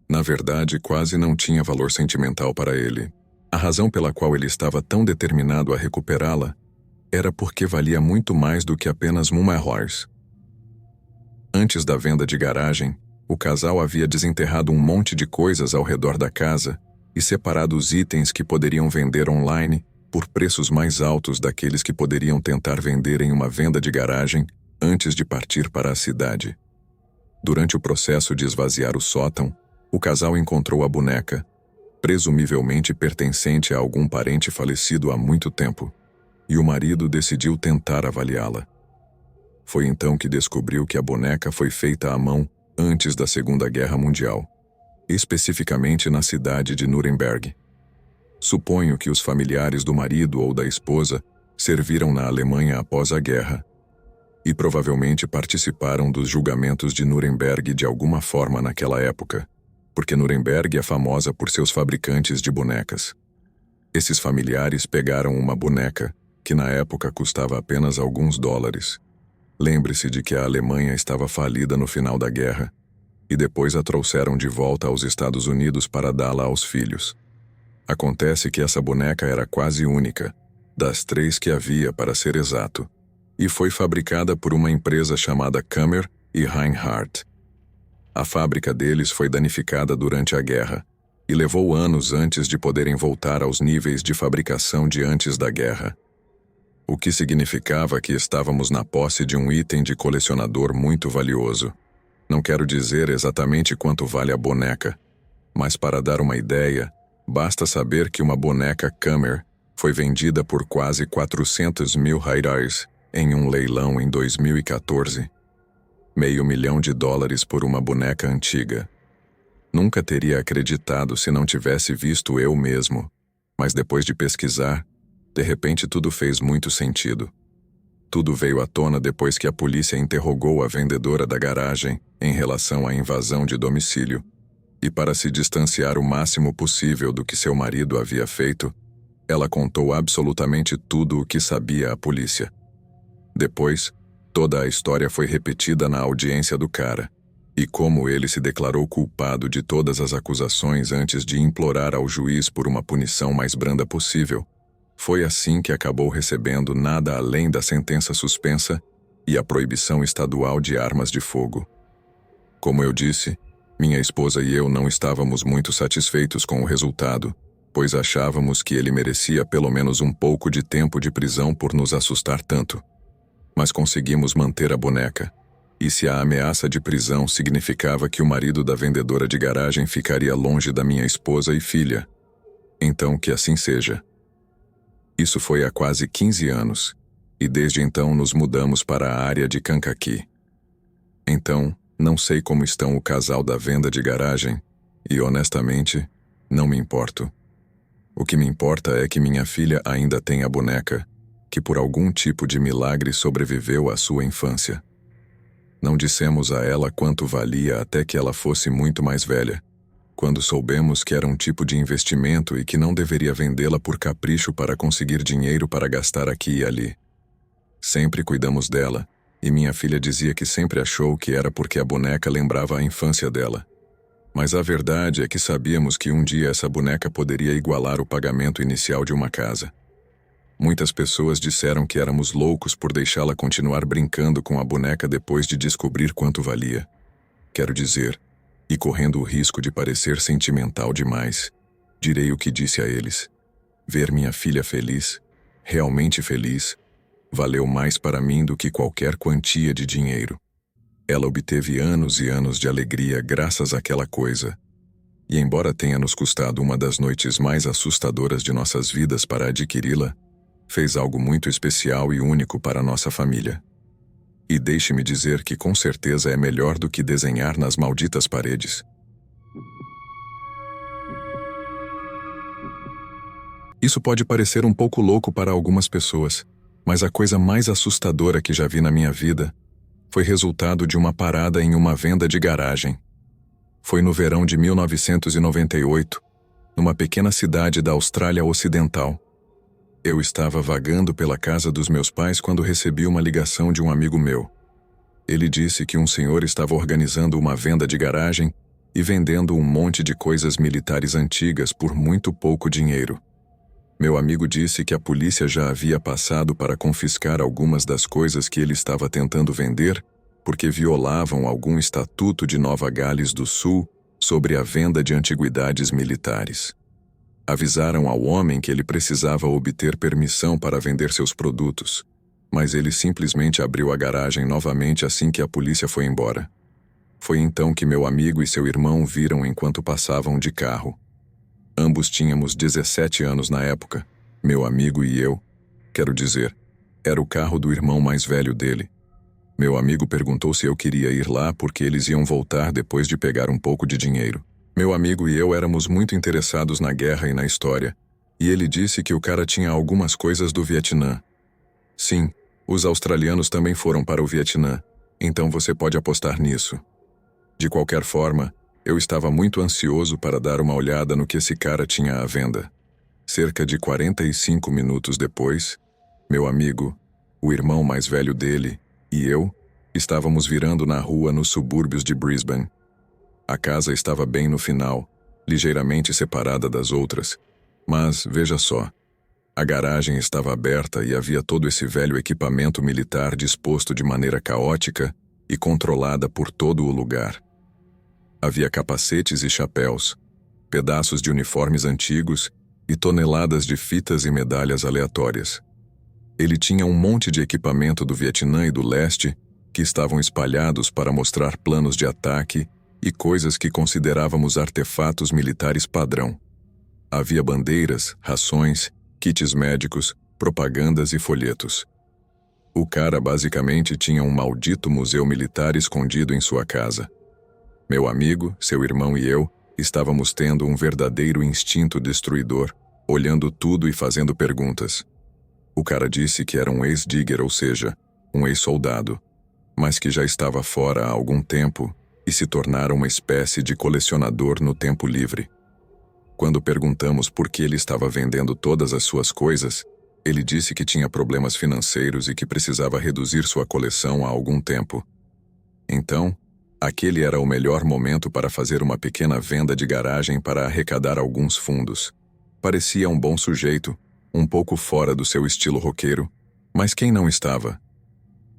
A: Na verdade, quase não tinha valor sentimental para ele. A razão pela qual ele estava tão determinado a recuperá-la era porque valia muito mais do que apenas $1. Antes da venda de garagem, o casal havia desenterrado um monte de coisas ao redor da casa e separado os itens que poderiam vender online por preços mais altos daqueles que poderiam tentar vender em uma venda de garagem antes de partir para a cidade. Durante o processo de esvaziar o sótão, o casal encontrou a boneca, presumivelmente pertencente a algum parente falecido há muito tempo, e o marido decidiu tentar avaliá-la. Foi então que descobriu que a boneca foi feita à mão antes da Segunda Guerra Mundial, especificamente na cidade de Nuremberg. Suponho que os familiares do marido ou da esposa serviram na Alemanha após a guerra e provavelmente participaram dos julgamentos de Nuremberg de alguma forma naquela época, porque Nuremberg é famosa por seus fabricantes de bonecas. Esses familiares pegaram uma boneca que na época custava apenas alguns dólares. Lembre-se de que a Alemanha estava falida no final da guerra e depois a trouxeram de volta aos Estados Unidos para dá-la aos filhos. Acontece que essa boneca era quase única, das 3 que havia para ser exato, e foi fabricada por uma empresa chamada Kammer e Reinhardt. A fábrica deles foi danificada durante a guerra e levou anos antes de poderem voltar aos níveis de fabricação de antes da guerra. O que significava que estávamos na posse de um item de colecionador muito valioso. Não quero dizer exatamente quanto vale a boneca, mas para dar uma ideia, basta saber que uma boneca Kammer foi vendida por quase 400 mil reais em um leilão em 2014. $500 mil por uma boneca antiga. Nunca teria acreditado se não tivesse visto eu mesmo, mas depois de pesquisar, de repente tudo fez muito sentido. Tudo veio à tona depois que a polícia interrogou a vendedora da garagem em relação à invasão de domicílio, e para se distanciar o máximo possível do que seu marido havia feito, ela contou absolutamente tudo o que sabia à polícia. Depois, toda a história foi repetida na audiência do cara, e como ele se declarou culpado de todas as acusações antes de implorar ao juiz por uma punição mais branda possível, foi assim que acabou recebendo nada além da sentença suspensa e a proibição estadual de armas de fogo. Como eu disse, minha esposa e eu não estávamos muito satisfeitos com o resultado, pois achávamos que ele merecia pelo menos um pouco de tempo de prisão por nos assustar tanto. Mas conseguimos manter a boneca, e se a ameaça de prisão significava que o marido da vendedora de garagem ficaria longe da minha esposa e filha, então que assim seja. Isso foi há quase 15 anos, e desde então nos mudamos para a área de Kankakee. Então, não sei como estão o casal da venda de garagem, e honestamente, não me importo. O que me importa é que minha filha ainda tem a boneca, que por algum tipo de milagre sobreviveu à sua infância. Não dissemos a ela quanto valia até que ela fosse muito mais velha, quando soubemos que era um tipo de investimento e que não deveria vendê-la por capricho para conseguir dinheiro para gastar aqui e ali. Sempre cuidamos dela, e minha filha dizia que sempre achou que era porque a boneca lembrava a infância dela. Mas a verdade é que sabíamos que um dia essa boneca poderia igualar o pagamento inicial de uma casa. Muitas pessoas disseram que éramos loucos por deixá-la continuar brincando com a boneca depois de descobrir quanto valia. Quero dizer, e correndo o risco de parecer sentimental demais, direi o que disse a eles. Ver minha filha feliz, realmente feliz, valeu mais para mim do que qualquer quantia de dinheiro. Ela obteve anos e anos de alegria graças àquela coisa. E embora tenha nos custado uma das noites mais assustadoras de nossas vidas para adquiri-la, fez algo muito especial e único para nossa família. E deixe-me dizer que com certeza é melhor do que desenhar nas malditas paredes. Isso pode parecer um pouco louco para algumas pessoas, mas a coisa mais assustadora que já vi na minha vida foi resultado de uma parada em uma venda de garagem. Foi no verão de 1998, numa pequena cidade da Austrália Ocidental. Eu estava vagando pela casa dos meus pais quando recebi uma ligação de um amigo meu. Ele disse que um senhor estava organizando uma venda de garagem e vendendo um monte de coisas militares antigas por muito pouco dinheiro. Meu amigo disse que a polícia já havia passado para confiscar algumas das coisas que ele estava tentando vender porque violavam algum estatuto de Nova Gales do Sul sobre a venda de antiguidades militares. Avisaram ao homem que ele precisava obter permissão para vender seus produtos, mas ele simplesmente abriu a garagem novamente assim que a polícia foi embora. Foi então que meu amigo e seu irmão viram enquanto passavam de carro. Ambos tínhamos 17 anos na época, meu amigo e eu. Quero dizer, era o carro do irmão mais velho dele. Meu amigo perguntou se eu queria ir lá porque eles iam voltar depois de pegar um pouco de dinheiro. Meu amigo e eu éramos muito interessados na guerra e na história, e ele disse que o cara tinha algumas coisas do Vietnã. Sim, os australianos também foram para o Vietnã, então você pode apostar nisso. De qualquer forma, eu estava muito ansioso para dar uma olhada no que esse cara tinha à venda. Cerca de 45 minutos depois, meu amigo, o irmão mais velho dele, e eu, estávamos virando na rua nos subúrbios de Brisbane. A casa estava bem no final, ligeiramente separada das outras, mas, veja só, a garagem estava aberta e havia todo esse velho equipamento militar disposto de maneira caótica e controlada por todo o lugar. Havia capacetes e chapéus, pedaços de uniformes antigos e toneladas de fitas e medalhas aleatórias. Ele tinha um monte de equipamento do Vietnã e do leste que estavam espalhados para mostrar planos de ataque e coisas que considerávamos artefatos militares padrão. Havia bandeiras, rações, kits médicos, propagandas e folhetos. O cara basicamente tinha um maldito museu militar escondido em sua casa. Meu amigo, seu irmão e eu estávamos tendo um verdadeiro instinto destruidor, olhando tudo e fazendo perguntas. O cara disse que era um ex-digger, ou seja, um ex-soldado, mas que já estava fora há algum tempo e se tornara uma espécie de colecionador no tempo livre. Quando perguntamos por que ele estava vendendo todas as suas coisas, ele disse que tinha problemas financeiros e que precisava reduzir sua coleção há algum tempo. Então, aquele era o melhor momento para fazer uma pequena venda de garagem para arrecadar alguns fundos. Parecia um bom sujeito, um pouco fora do seu estilo roqueiro, mas quem não estava?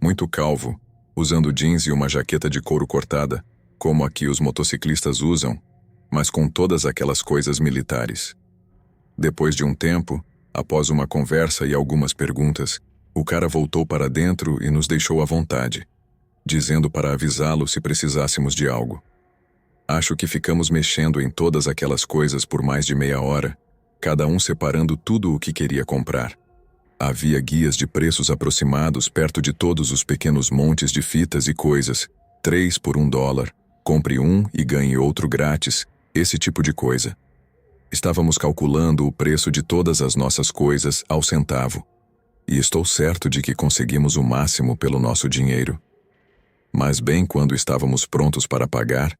A: Muito calvo, usando jeans e uma jaqueta de couro cortada, como a que os motociclistas usam, mas com todas aquelas coisas militares. Depois de um tempo, após uma conversa e algumas perguntas, o cara voltou para dentro e nos deixou à vontade, dizendo para avisá-lo se precisássemos de algo. Acho que ficamos mexendo em todas aquelas coisas por mais de meia hora, cada um separando tudo o que queria comprar. Havia guias de preços aproximados perto de todos os pequenos montes de fitas e coisas, 3 por $1, compre um e ganhe outro grátis, esse tipo de coisa. Estávamos calculando o preço de todas as nossas coisas ao centavo, e estou certo de que conseguimos o máximo pelo nosso dinheiro. Mas bem quando estávamos prontos para pagar,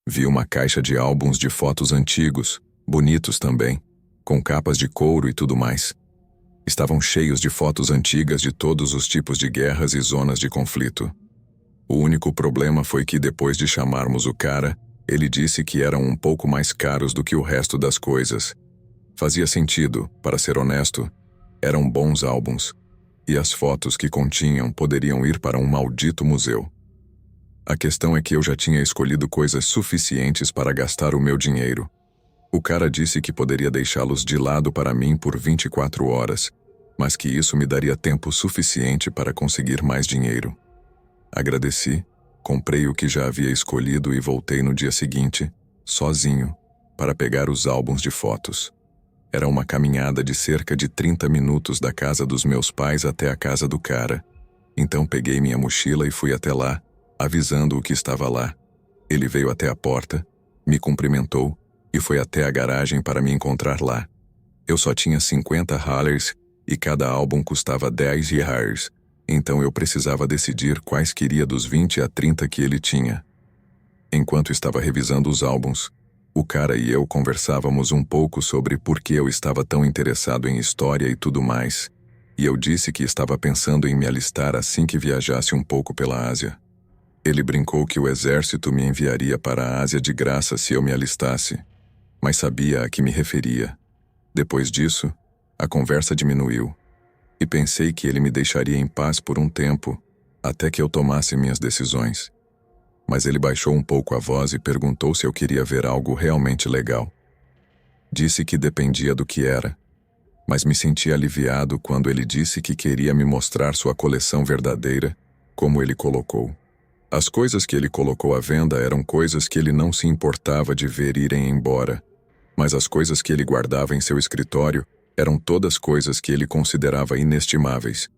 A: vi uma caixa de álbuns de fotos antigos, bonitos também, com capas de couro e tudo mais. Estavam cheios de fotos antigas de todos os tipos de guerras e zonas de conflito. O único problema foi que depois de chamarmos o cara, ele disse que eram um pouco mais caros do que o resto das coisas. Fazia sentido, para ser honesto, eram bons álbuns, e as fotos que continham poderiam ir para um maldito museu. A questão é que eu já tinha escolhido coisas suficientes para gastar o meu dinheiro. O cara disse que poderia deixá-los de lado para mim por 24 horas, mas que isso me daria tempo suficiente para conseguir mais dinheiro. Agradeci, comprei o que já havia escolhido e voltei no dia seguinte, sozinho, para pegar os álbuns de fotos. Era uma caminhada de cerca de 30 minutos da casa dos meus pais até a casa do cara. Então peguei minha mochila e fui até lá, avisando o que estava lá. Ele veio até a porta, me cumprimentou e foi até a garagem para me encontrar lá. Eu só tinha 50 Harleys e cada álbum custava 10 reais, então eu precisava decidir quais queria dos 20 a 30 que ele tinha. Enquanto estava revisando os álbuns, o cara e eu conversávamos um pouco sobre por que eu estava tão interessado em história e tudo mais, e eu disse que estava pensando em me alistar assim que viajasse um pouco pela Ásia. Ele brincou que o exército me enviaria para a Ásia de graça se eu me alistasse, mas sabia a que me referia. Depois disso, a conversa diminuiu, e pensei que ele me deixaria em paz por um tempo, até que eu tomasse minhas decisões. Mas ele baixou um pouco a voz e perguntou se eu queria ver algo realmente legal. Disse que dependia do que era, mas me senti aliviado quando ele disse que queria me mostrar sua coleção verdadeira, como ele colocou. As coisas que ele colocou à venda eram coisas que ele não se importava de ver irem embora, mas as coisas que ele guardava em seu escritório eram todas coisas que ele considerava inestimáveis,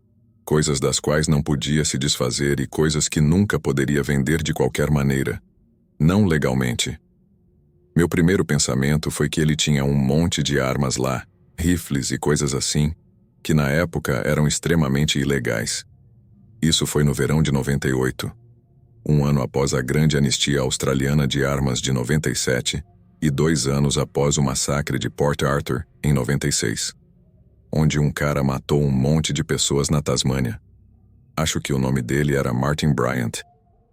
A: coisas das quais não podia se desfazer e coisas que nunca poderia vender de qualquer maneira, não legalmente. Meu primeiro pensamento foi que ele tinha um monte de armas lá, rifles e coisas assim, que na época eram extremamente ilegais. Isso foi no verão de 98. Um ano após a grande anistia australiana de armas de 97 e 2 anos após o massacre de Port Arthur, em 96, onde um cara matou um monte de pessoas na Tasmânia. Acho que o nome dele era Martin Bryant,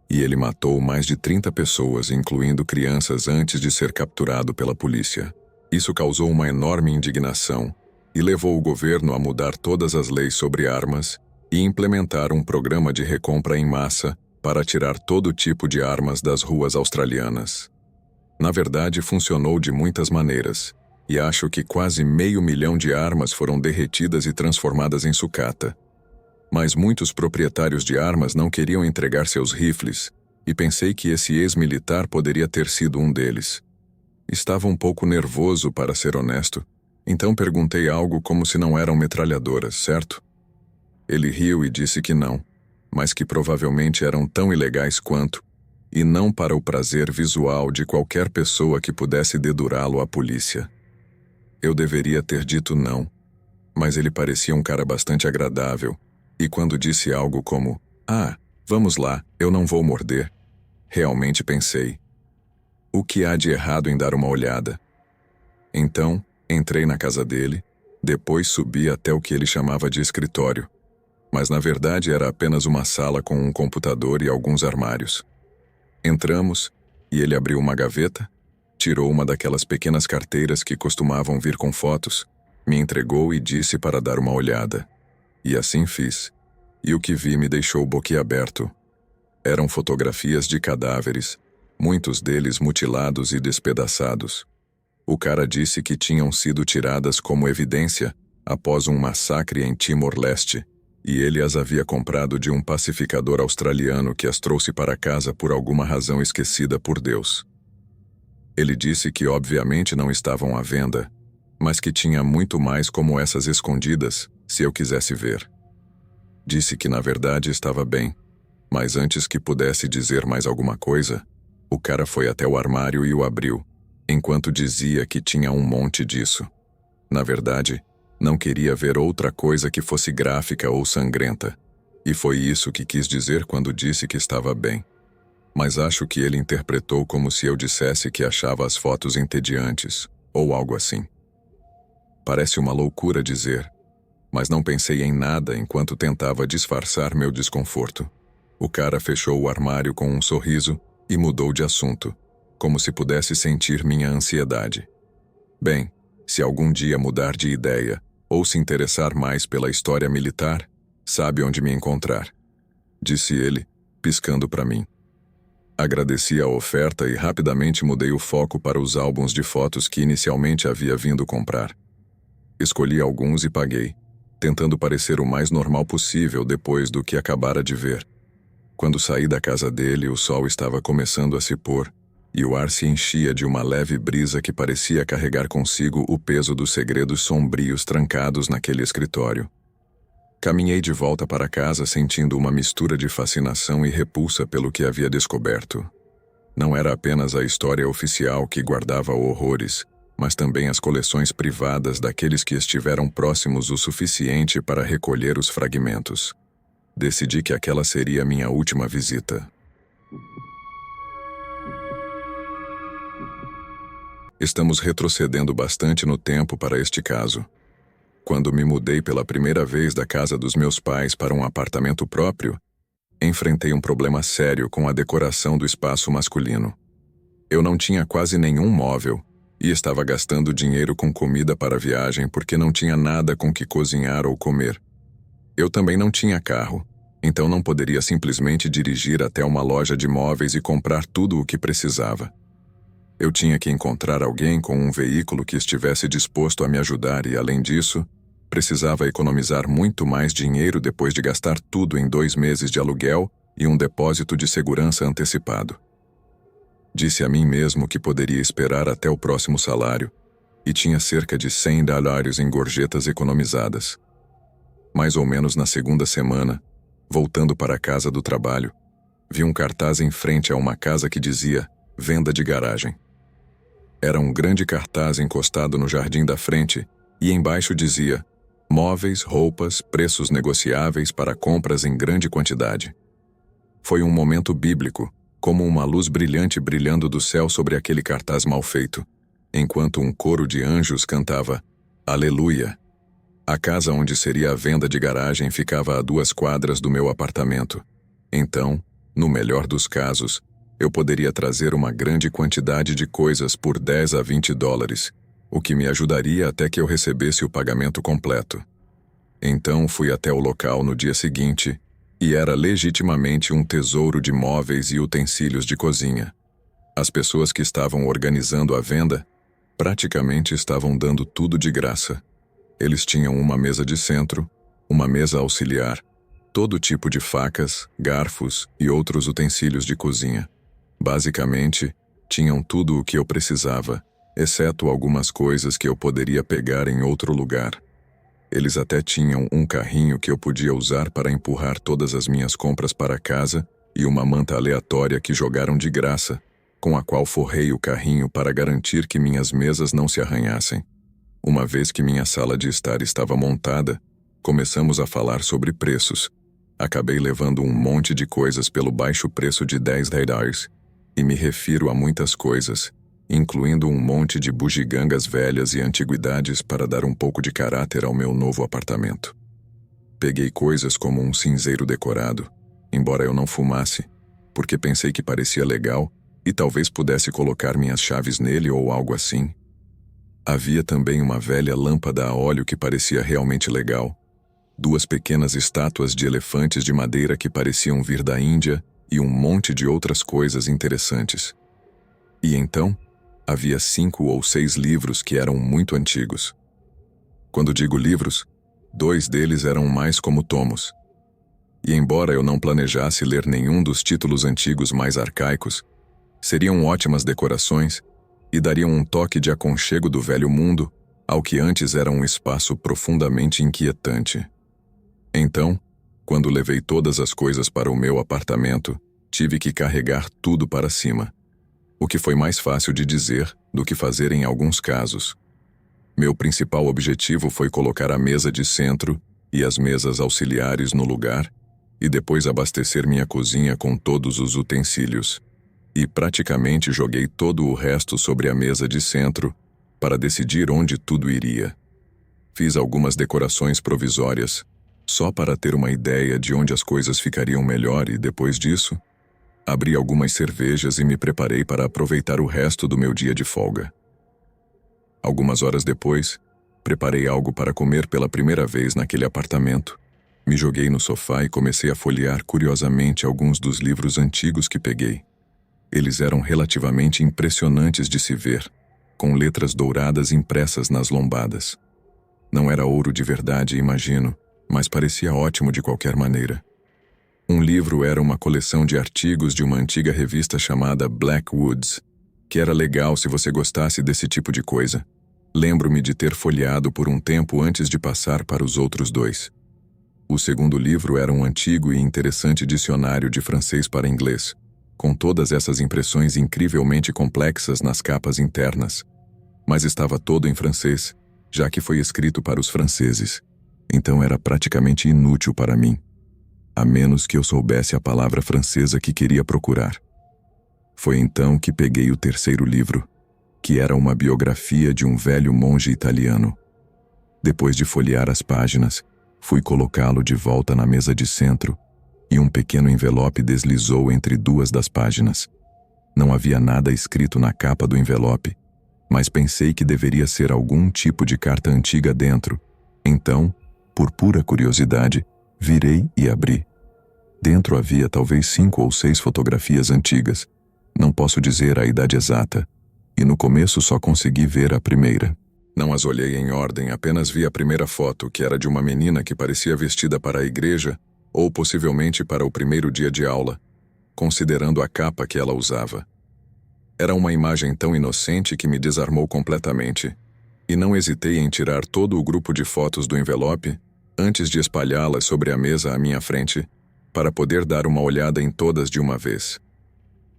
A: e ele matou mais de 30 pessoas, incluindo crianças, antes de ser capturado pela polícia. Isso causou uma enorme indignação e levou o governo a mudar todas as leis sobre armas e implementar um programa de recompra em massa para tirar todo tipo de armas das ruas australianas. Na verdade, funcionou de muitas maneiras, e acho que quase 500.000 de armas foram derretidas e transformadas em sucata. Mas muitos proprietários de armas não queriam entregar seus rifles, e pensei que esse ex-militar poderia ter sido um deles. Estava um pouco nervoso, para ser honesto, então perguntei algo como se não eram metralhadoras, certo? Ele riu e disse que não, mas que provavelmente eram tão ilegais quanto, e não para o prazer visual de qualquer pessoa que pudesse dedurá-lo à polícia. Eu deveria ter dito não, mas ele parecia um cara bastante agradável, e quando disse algo como, vamos lá, eu não vou morder, realmente pensei, o que há de errado em dar uma olhada? Então, entrei na casa dele, depois subi até o que ele chamava de escritório, mas na verdade era apenas uma sala com um computador e alguns armários. Entramos, e ele abriu uma gaveta, tirou uma daquelas pequenas carteiras que costumavam vir com fotos, me entregou e disse para dar uma olhada. E assim fiz, e o que vi me deixou boquiaberto. Eram fotografias de cadáveres, muitos deles mutilados e despedaçados. O cara disse que tinham sido tiradas como evidência após um massacre em Timor-Leste, e ele as havia comprado de um pacificador australiano que as trouxe para casa por alguma razão esquecida por Deus. Ele disse que obviamente não estavam à venda, mas que tinha muito mais como essas escondidas, se eu quisesse ver. Disse que na verdade estava bem, mas antes que pudesse dizer mais alguma coisa, o cara foi até o armário e o abriu, enquanto dizia que tinha um monte disso. Na verdade, não queria ver outra coisa que fosse gráfica ou sangrenta, e foi isso que quis dizer quando disse que estava bem. Mas acho que ele interpretou como se eu dissesse que achava as fotos entediantes, ou algo assim. Parece uma loucura dizer, mas não pensei em nada enquanto tentava disfarçar meu desconforto. O cara fechou o armário com um sorriso e mudou de assunto, como se pudesse sentir minha ansiedade. Bem, se algum dia mudar de ideia ou se interessar mais pela história militar, sabe onde me encontrar, disse ele, piscando para mim. Agradeci a oferta e rapidamente mudei o foco para os álbuns de fotos que inicialmente havia vindo comprar. Escolhi alguns e paguei, tentando parecer o mais normal possível depois do que acabara de ver. Quando saí da casa dele, o sol estava começando a se pôr, e o ar se enchia de uma leve brisa que parecia carregar consigo o peso dos segredos sombrios trancados naquele escritório. Caminhei de volta para casa sentindo uma mistura de fascinação e repulsa pelo que havia descoberto. Não era apenas a história oficial que guardava horrores, mas também as coleções privadas daqueles que estiveram próximos o suficiente para recolher os fragmentos. Decidi que aquela seria minha última visita. Estamos retrocedendo bastante no tempo para este caso. Quando me mudei pela primeira vez da casa dos meus pais para um apartamento próprio, enfrentei um problema sério com a decoração do espaço masculino. Eu não tinha quase nenhum móvel e estava gastando dinheiro com comida para a viagem porque não tinha nada com que cozinhar ou comer. Eu também não tinha carro, então não poderia simplesmente dirigir até uma loja de móveis e comprar tudo o que precisava. Eu tinha que encontrar alguém com um veículo que estivesse disposto a me ajudar e, além disso, precisava economizar muito mais dinheiro depois de gastar tudo em 2 meses de aluguel e um depósito de segurança antecipado. Disse a mim mesmo que poderia esperar até o próximo salário e tinha cerca de $100 em gorjetas economizadas. Mais ou menos na segunda semana, voltando para a casa do trabalho, vi um cartaz em frente a uma casa que dizia "Venda de garagem". Era um grande cartaz encostado no jardim da frente e embaixo dizia "Móveis, roupas, preços negociáveis para compras em grande quantidade". Foi um momento bíblico, como uma luz brilhante brilhando do céu sobre aquele cartaz mal feito, enquanto um coro de anjos cantava "Aleluia". A casa onde seria a venda de garagem ficava a 2 quadras do meu apartamento. Então, no melhor dos casos, eu poderia trazer uma grande quantidade de coisas por $10 a $20, o que me ajudaria até que eu recebesse o pagamento completo. Então fui até o local no dia seguinte, e era legitimamente um tesouro de móveis e utensílios de cozinha. As pessoas que estavam organizando a venda praticamente estavam dando tudo de graça. Eles tinham uma mesa de centro, uma mesa auxiliar, todo tipo de facas, garfos e outros utensílios de cozinha. Basicamente, tinham tudo o que eu precisava, exceto algumas coisas que eu poderia pegar em outro lugar. Eles até tinham um carrinho que eu podia usar para empurrar todas as minhas compras para casa e uma manta aleatória que jogaram de graça, com a qual forrei o carrinho para garantir que minhas mesas não se arranhassem. Uma vez que minha sala de estar estava montada, começamos a falar sobre preços. Acabei levando um monte de coisas pelo baixo preço de $10, e me refiro a muitas coisas, incluindo um monte de bugigangas velhas e antiguidades para dar um pouco de caráter ao meu novo apartamento. Peguei coisas como um cinzeiro decorado, embora eu não fumasse, porque pensei que parecia legal e talvez pudesse colocar minhas chaves nele ou algo assim. Havia também uma velha lâmpada a óleo que parecia realmente legal, 2 pequenas estátuas de elefantes de madeira que pareciam vir da Índia e um monte de outras coisas interessantes. E então, havia 5 ou 6 livros que eram muito antigos. Quando digo livros, 2 deles eram mais como tomos. E embora eu não planejasse ler nenhum dos títulos antigos mais arcaicos, seriam ótimas decorações e dariam um toque de aconchego do velho mundo ao que antes era um espaço profundamente inquietante. Então, quando levei todas as coisas para o meu apartamento, tive que carregar tudo para cima, o que foi mais fácil de dizer do que fazer em alguns casos. Meu principal objetivo foi colocar a mesa de centro e as mesas auxiliares no lugar e depois abastecer minha cozinha com todos os utensílios. E praticamente joguei todo o resto sobre a mesa de centro para decidir onde tudo iria. Fiz algumas decorações provisórias, só para ter uma ideia de onde as coisas ficariam melhor, e depois disso, abri algumas cervejas e me preparei para aproveitar o resto do meu dia de folga. Algumas horas depois, preparei algo para comer pela primeira vez naquele apartamento. Me joguei no sofá e comecei a folhear curiosamente alguns dos livros antigos que peguei. Eles eram relativamente impressionantes de se ver, com letras douradas impressas nas lombadas. Não era ouro de verdade, imagino, mas parecia ótimo de qualquer maneira. Um livro era uma coleção de artigos de uma antiga revista chamada Blackwoods, que era legal se você gostasse desse tipo de coisa. Lembro-me de ter folheado por um tempo antes de passar para os outros 2. O segundo livro era um antigo e interessante dicionário de francês para inglês, com todas essas impressões incrivelmente complexas nas capas internas. Mas estava todo em francês, já que foi escrito para os franceses. Então era praticamente inútil para mim, a menos que eu soubesse a palavra francesa que queria procurar. Foi então que peguei o terceiro livro, que era uma biografia de um velho monge italiano. Depois de folhear as páginas, fui colocá-lo de volta na mesa de centro e um pequeno envelope deslizou entre 2 das páginas. Não havia nada escrito na capa do envelope, mas pensei que deveria ser algum tipo de carta antiga dentro. Então, por pura curiosidade, virei e abri. Dentro havia talvez 5 ou 6 fotografias antigas. Não posso dizer a idade exata, e no começo só consegui ver a primeira. Não as olhei em ordem, apenas vi a primeira foto, que era de uma menina que parecia vestida para a igreja ou possivelmente para o primeiro dia de aula, considerando a capa que ela usava. Era uma imagem tão inocente que me desarmou completamente, e não hesitei em tirar todo o grupo de fotos do envelope antes de espalhá-las sobre a mesa à minha frente, para poder dar uma olhada em todas de uma vez.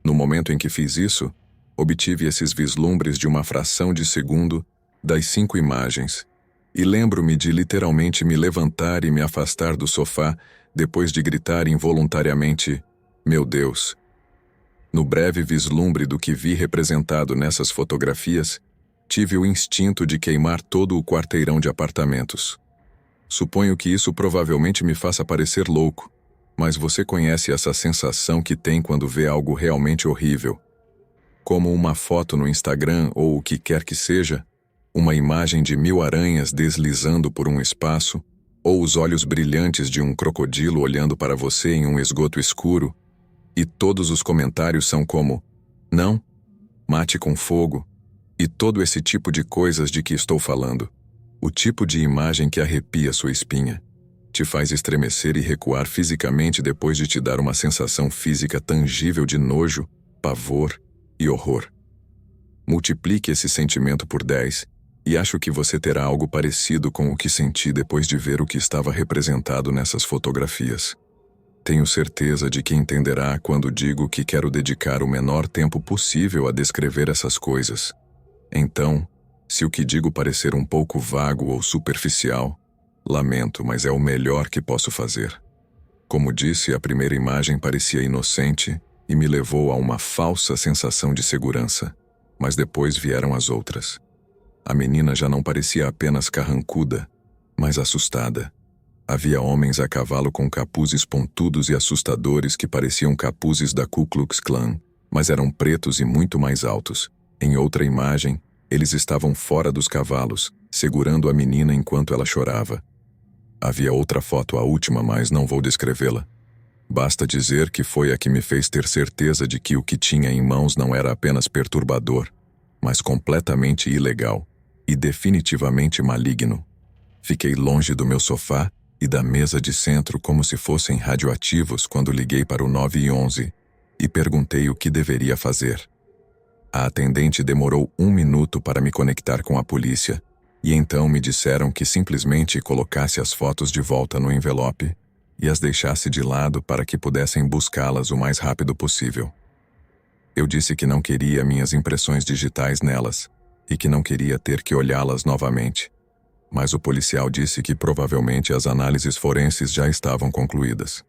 A: No momento em que fiz isso, obtive esses vislumbres de uma fração de segundo das 5 imagens, e lembro-me de literalmente me levantar e me afastar do sofá depois de gritar involuntariamente, "Meu Deus!". No breve vislumbre do que vi representado nessas fotografias, tive o instinto de queimar todo o quarteirão de apartamentos. Suponho que isso provavelmente me faça parecer louco, mas você conhece essa sensação que tem quando vê algo realmente horrível. Como uma foto no Instagram ou o que quer que seja, uma imagem de 1000 aranhas deslizando por um espaço, ou os olhos brilhantes de um crocodilo olhando para você em um esgoto escuro, e todos os comentários são como, "Não, mate com fogo", e todo esse tipo de coisas de que estou falando. O tipo de imagem que arrepia sua espinha, te faz estremecer e recuar fisicamente depois de te dar uma sensação física tangível de nojo, pavor e horror. Multiplique esse sentimento por 10, e acho que você terá algo parecido com o que senti depois de ver o que estava representado nessas fotografias. Tenho certeza de que entenderá quando digo que quero dedicar o menor tempo possível a descrever essas coisas. Então, se o que digo parecer um pouco vago ou superficial, lamento, mas é o melhor que posso fazer. Como disse, a primeira imagem parecia inocente e me levou a uma falsa sensação de segurança, mas depois vieram as outras. A menina já não parecia apenas carrancuda, mas assustada. Havia homens a cavalo com capuzes pontudos e assustadores que pareciam capuzes da Ku Klux Klan, mas eram pretos e muito mais altos. Em outra imagem, eles estavam fora dos cavalos, segurando a menina enquanto ela chorava. Havia outra foto, a última, mas não vou descrevê-la. Basta dizer que foi a que me fez ter certeza de que o que tinha em mãos não era apenas perturbador, mas completamente ilegal e definitivamente maligno. Fiquei longe do meu sofá e da mesa de centro como se fossem radioativos quando liguei para o 911 e perguntei o que deveria fazer. A atendente demorou 1 minuto para me conectar com a polícia e então me disseram que simplesmente colocasse as fotos de volta no envelope e as deixasse de lado para que pudessem buscá-las o mais rápido possível. Eu disse que não queria minhas impressões digitais nelas e que não queria ter que olhá-las novamente. Mas o policial disse que provavelmente as análises forenses já estavam concluídas.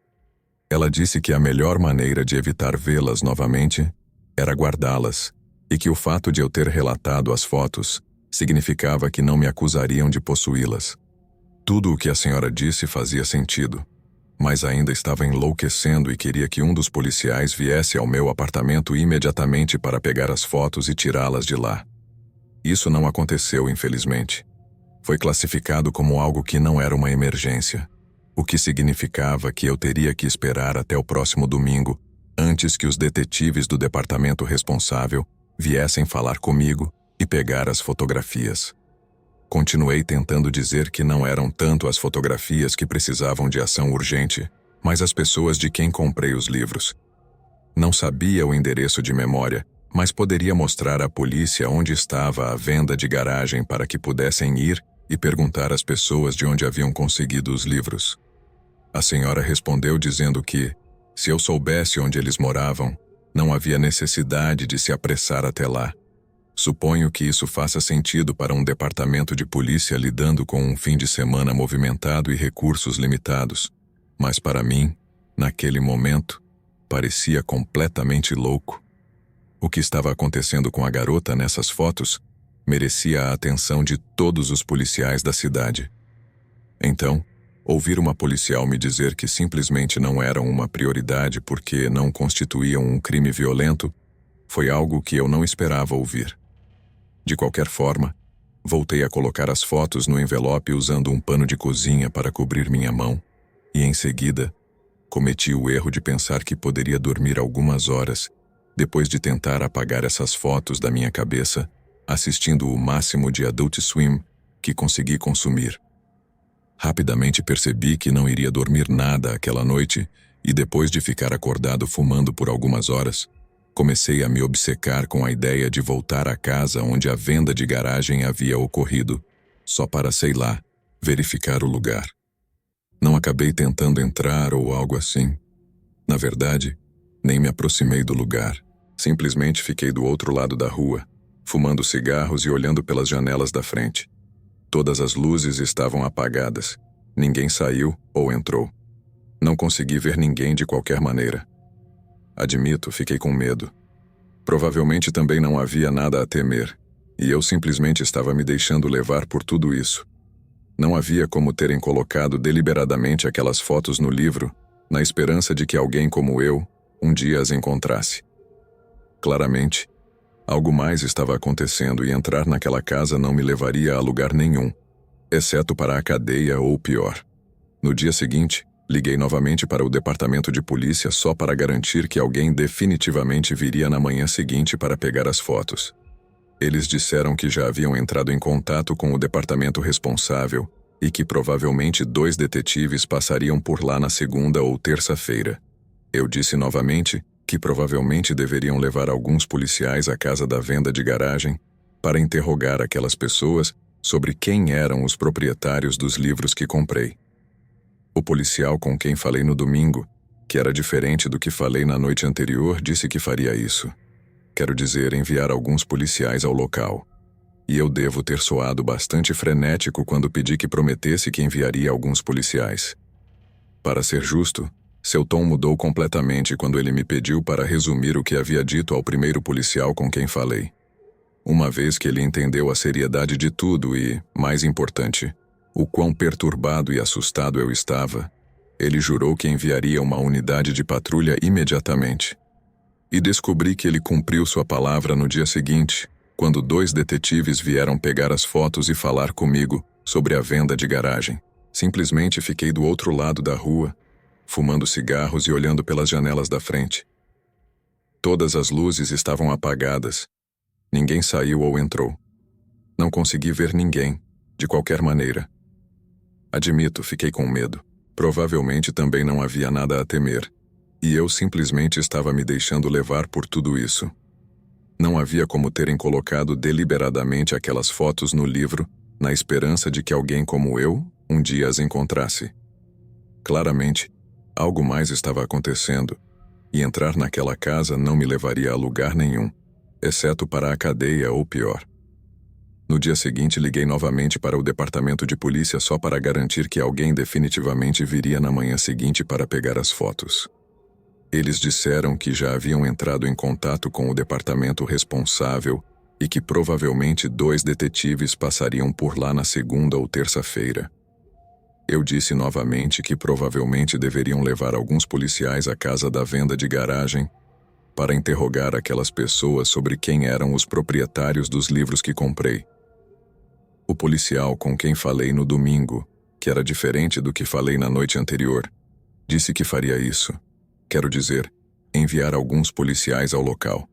A: Ela disse que a melhor maneira de evitar vê-las novamente era guardá-las e que o fato de eu ter relatado as fotos significava que não me acusariam de possuí-las. Tudo o que a senhora disse fazia sentido, mas ainda estava enlouquecendo e queria que um dos policiais viesse ao meu apartamento imediatamente para pegar as fotos e tirá-las de lá. Isso não aconteceu, infelizmente. Foi classificado como algo que não era uma emergência, o que significava que eu teria que esperar até o próximo domingo antes que os detetives do departamento responsável viessem falar comigo e pegar as fotografias. Continuei tentando dizer que não eram tanto as fotografias que precisavam de ação urgente, mas as pessoas de quem comprei os livros. Não sabia o endereço de memória, mas poderia mostrar à polícia onde estava a venda de garagem para que pudessem ir e perguntar às pessoas de onde haviam conseguido os livros. A senhora respondeu dizendo que, se eu soubesse onde eles moravam, não havia necessidade de se apressar até lá. Suponho que isso faça sentido para um departamento de polícia lidando com um fim de semana movimentado e recursos limitados, mas para mim, naquele momento, parecia completamente louco. O que estava acontecendo com a garota nessas fotos merecia a atenção de todos os policiais da cidade. Então, ouvir uma policial me dizer que simplesmente não eram uma prioridade porque não constituíam um crime violento foi algo que eu não esperava ouvir. De qualquer forma, voltei a colocar as fotos no envelope usando um pano de cozinha para cobrir minha mão e, em seguida, cometi o erro de pensar que poderia dormir algumas horas depois de tentar apagar essas fotos da minha cabeça, assistindo o máximo de Adult Swim que consegui consumir. Rapidamente percebi que não iria dormir nada aquela noite e depois de ficar acordado fumando por algumas horas, comecei a me obcecar com a ideia de voltar à casa onde a venda de garagem havia ocorrido, só para, sei lá, verificar o lugar. Não acabei tentando entrar ou algo assim. Na verdade, nem me aproximei do lugar. Simplesmente fiquei do outro lado da rua, fumando cigarros e olhando pelas janelas da frente. Todas as luzes estavam apagadas. Ninguém saiu ou entrou. Não consegui ver ninguém de qualquer maneira. Admito, fiquei com medo. Provavelmente também não havia nada a temer, e eu simplesmente estava me deixando levar por tudo isso. Não havia como terem colocado deliberadamente aquelas fotos no livro, na esperança de que alguém como eu um dia as encontrasse. Claramente, algo mais estava acontecendo e entrar naquela casa não me levaria a lugar nenhum, exceto para a cadeia ou pior. No dia seguinte, liguei novamente para o departamento de polícia só para garantir que alguém definitivamente viria na manhã seguinte para pegar as fotos. Eles disseram que já haviam entrado em contato com o departamento responsável e que provavelmente 2 detetives passariam por lá na segunda ou terça-feira. Eu disse novamente que provavelmente deveriam levar alguns policiais à casa da venda de garagem para interrogar aquelas pessoas sobre quem eram os proprietários dos livros que comprei. O policial com quem falei no domingo, que era diferente do que falei na noite anterior, disse que faria isso. Quero dizer, enviar alguns policiais ao local. E eu devo ter soado bastante frenético quando pedi que prometesse que enviaria alguns policiais. Para ser justo, seu tom mudou completamente quando ele me pediu para resumir o que havia dito ao primeiro policial com quem falei. Uma vez que ele entendeu a seriedade de tudo e, mais importante, o quão perturbado e assustado eu estava, ele jurou que enviaria uma unidade de patrulha imediatamente. E descobri que ele cumpriu sua palavra no dia seguinte, quando 2 detetives vieram pegar as fotos e falar comigo sobre a venda de garagem. Simplesmente fiquei do outro lado da rua, fumando cigarros e olhando pelas janelas da frente. Todas as luzes estavam apagadas. Ninguém saiu ou entrou. Não consegui ver ninguém, de qualquer maneira. Admito, fiquei com medo. Provavelmente também não havia nada a temer. E eu simplesmente estava me deixando levar por tudo isso. Não havia como terem colocado deliberadamente aquelas fotos no livro, na esperança de que alguém como eu um dia as encontrasse. Claramente, algo mais estava acontecendo, e entrar naquela casa não me levaria a lugar nenhum, exceto para a cadeia ou pior. No dia seguinte, liguei novamente para o departamento de polícia só para garantir que alguém definitivamente viria na manhã seguinte para pegar as fotos. Eles disseram que já haviam entrado em contato com o departamento responsável e que provavelmente 2 detetives passariam por lá na segunda ou terça-feira. Eu disse novamente que provavelmente deveriam levar alguns policiais à casa da venda de garagem para interrogar aquelas pessoas sobre quem eram os proprietários dos livros que comprei. O policial com quem falei no domingo, que era diferente do que falei na noite anterior, disse que faria isso. Quero dizer, enviar alguns policiais ao local.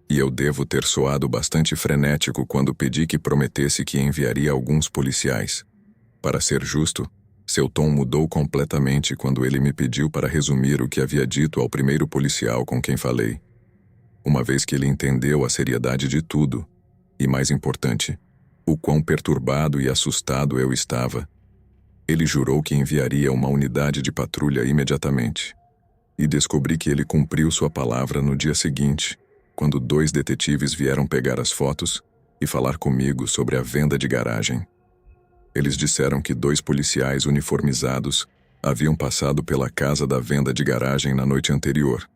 A: E eu devo ter soado bastante frenético quando pedi que prometesse que enviaria alguns policiais. Para ser justo, seu tom mudou completamente quando ele me pediu para resumir o que havia dito ao primeiro policial com quem falei. Uma vez que ele entendeu a seriedade de tudo, e mais importante, o quão perturbado e assustado eu estava, ele jurou que enviaria uma unidade de patrulha imediatamente. E descobri que ele cumpriu sua palavra no dia seguinte, quando 2 detetives vieram pegar as fotos e falar comigo sobre a venda de garagem. Eles disseram que 2 policiais uniformizados haviam passado pela casa da venda de garagem na noite anterior,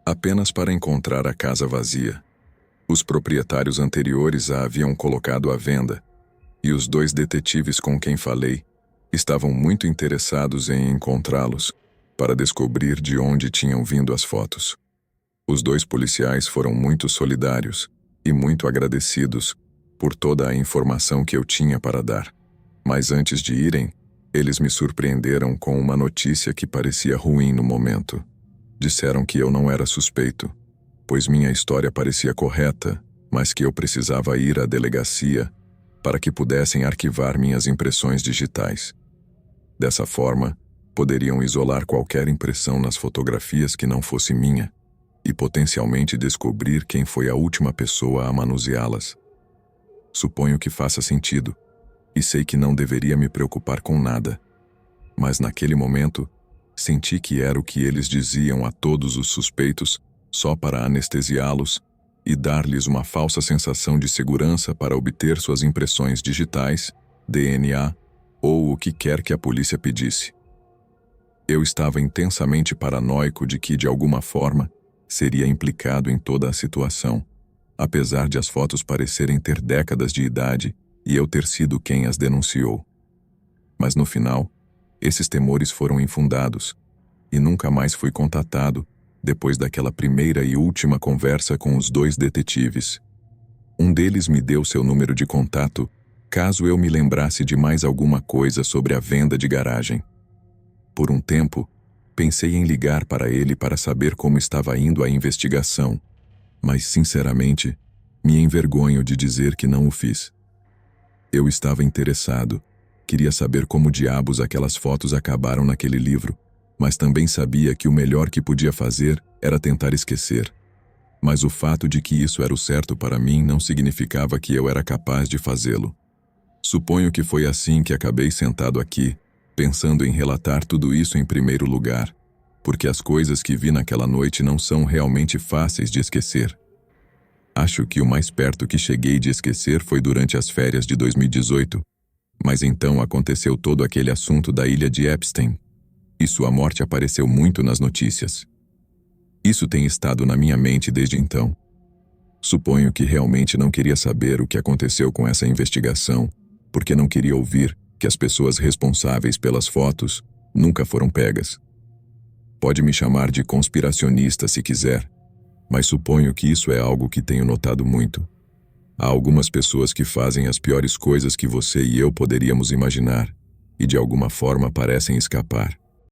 A: apenas para encontrar a casa vazia. Os proprietários anteriores a haviam colocado à venda, e os 2 detetives com quem falei estavam muito interessados em encontrá-los para descobrir de onde tinham vindo as fotos. Os 2 policiais foram muito solidários e muito agradecidos por toda a informação que eu tinha para dar. Mas antes de irem, eles me surpreenderam com uma notícia que parecia ruim no momento. Disseram que eu não era suspeito, pois minha história parecia correta, mas que eu precisava ir à delegacia para que pudessem arquivar minhas impressões digitais. Dessa forma, poderiam isolar qualquer impressão nas fotografias que não fosse minha e potencialmente descobrir quem foi a última pessoa a manuseá-las. Suponho que faça sentido, e sei que não deveria me preocupar com nada. Mas naquele momento, senti que era o que eles diziam a todos os suspeitos só para anestesiá-los e dar-lhes uma falsa sensação de segurança para obter suas impressões digitais, DNA ou o que quer que a polícia pedisse. Eu estava intensamente paranoico de que, de alguma forma, seria implicado em toda a situação, apesar de as fotos parecerem ter décadas de idade e eu ter sido quem as denunciou. Mas no final, esses temores foram infundados, e nunca mais fui contatado depois daquela primeira e última conversa com os 2 detetives. Um deles me deu seu número de contato, caso eu me lembrasse de mais alguma coisa sobre a venda de garagem. Por um tempo, pensei em ligar para ele para saber como estava indo a investigação, mas, sinceramente, me envergonho de dizer que não o fiz. Eu estava interessado, queria saber como diabos aquelas fotos acabaram naquele livro, mas também sabia que o melhor que podia fazer era tentar esquecer. Mas o fato de que isso era o certo para mim não significava que eu era capaz de fazê-lo. Suponho que foi assim que acabei sentado aqui, pensando em relatar tudo isso em primeiro lugar, porque as coisas que vi naquela noite não são realmente fáceis de esquecer. Acho que o mais perto que cheguei de esquecer foi durante as férias de 2018, mas então aconteceu todo aquele assunto da ilha de Epstein, e sua morte apareceu muito nas notícias. Isso tem estado na minha mente desde então. Suponho que realmente não queria saber o que aconteceu com essa investigação, porque não queria ouvir que as pessoas responsáveis pelas fotos nunca foram pegas. Pode me chamar de conspiracionista se quiser, mas suponho que isso é algo que tenho notado muito. Há algumas pessoas que fazem as piores coisas que você e eu poderíamos imaginar, e de alguma forma parecem escapar.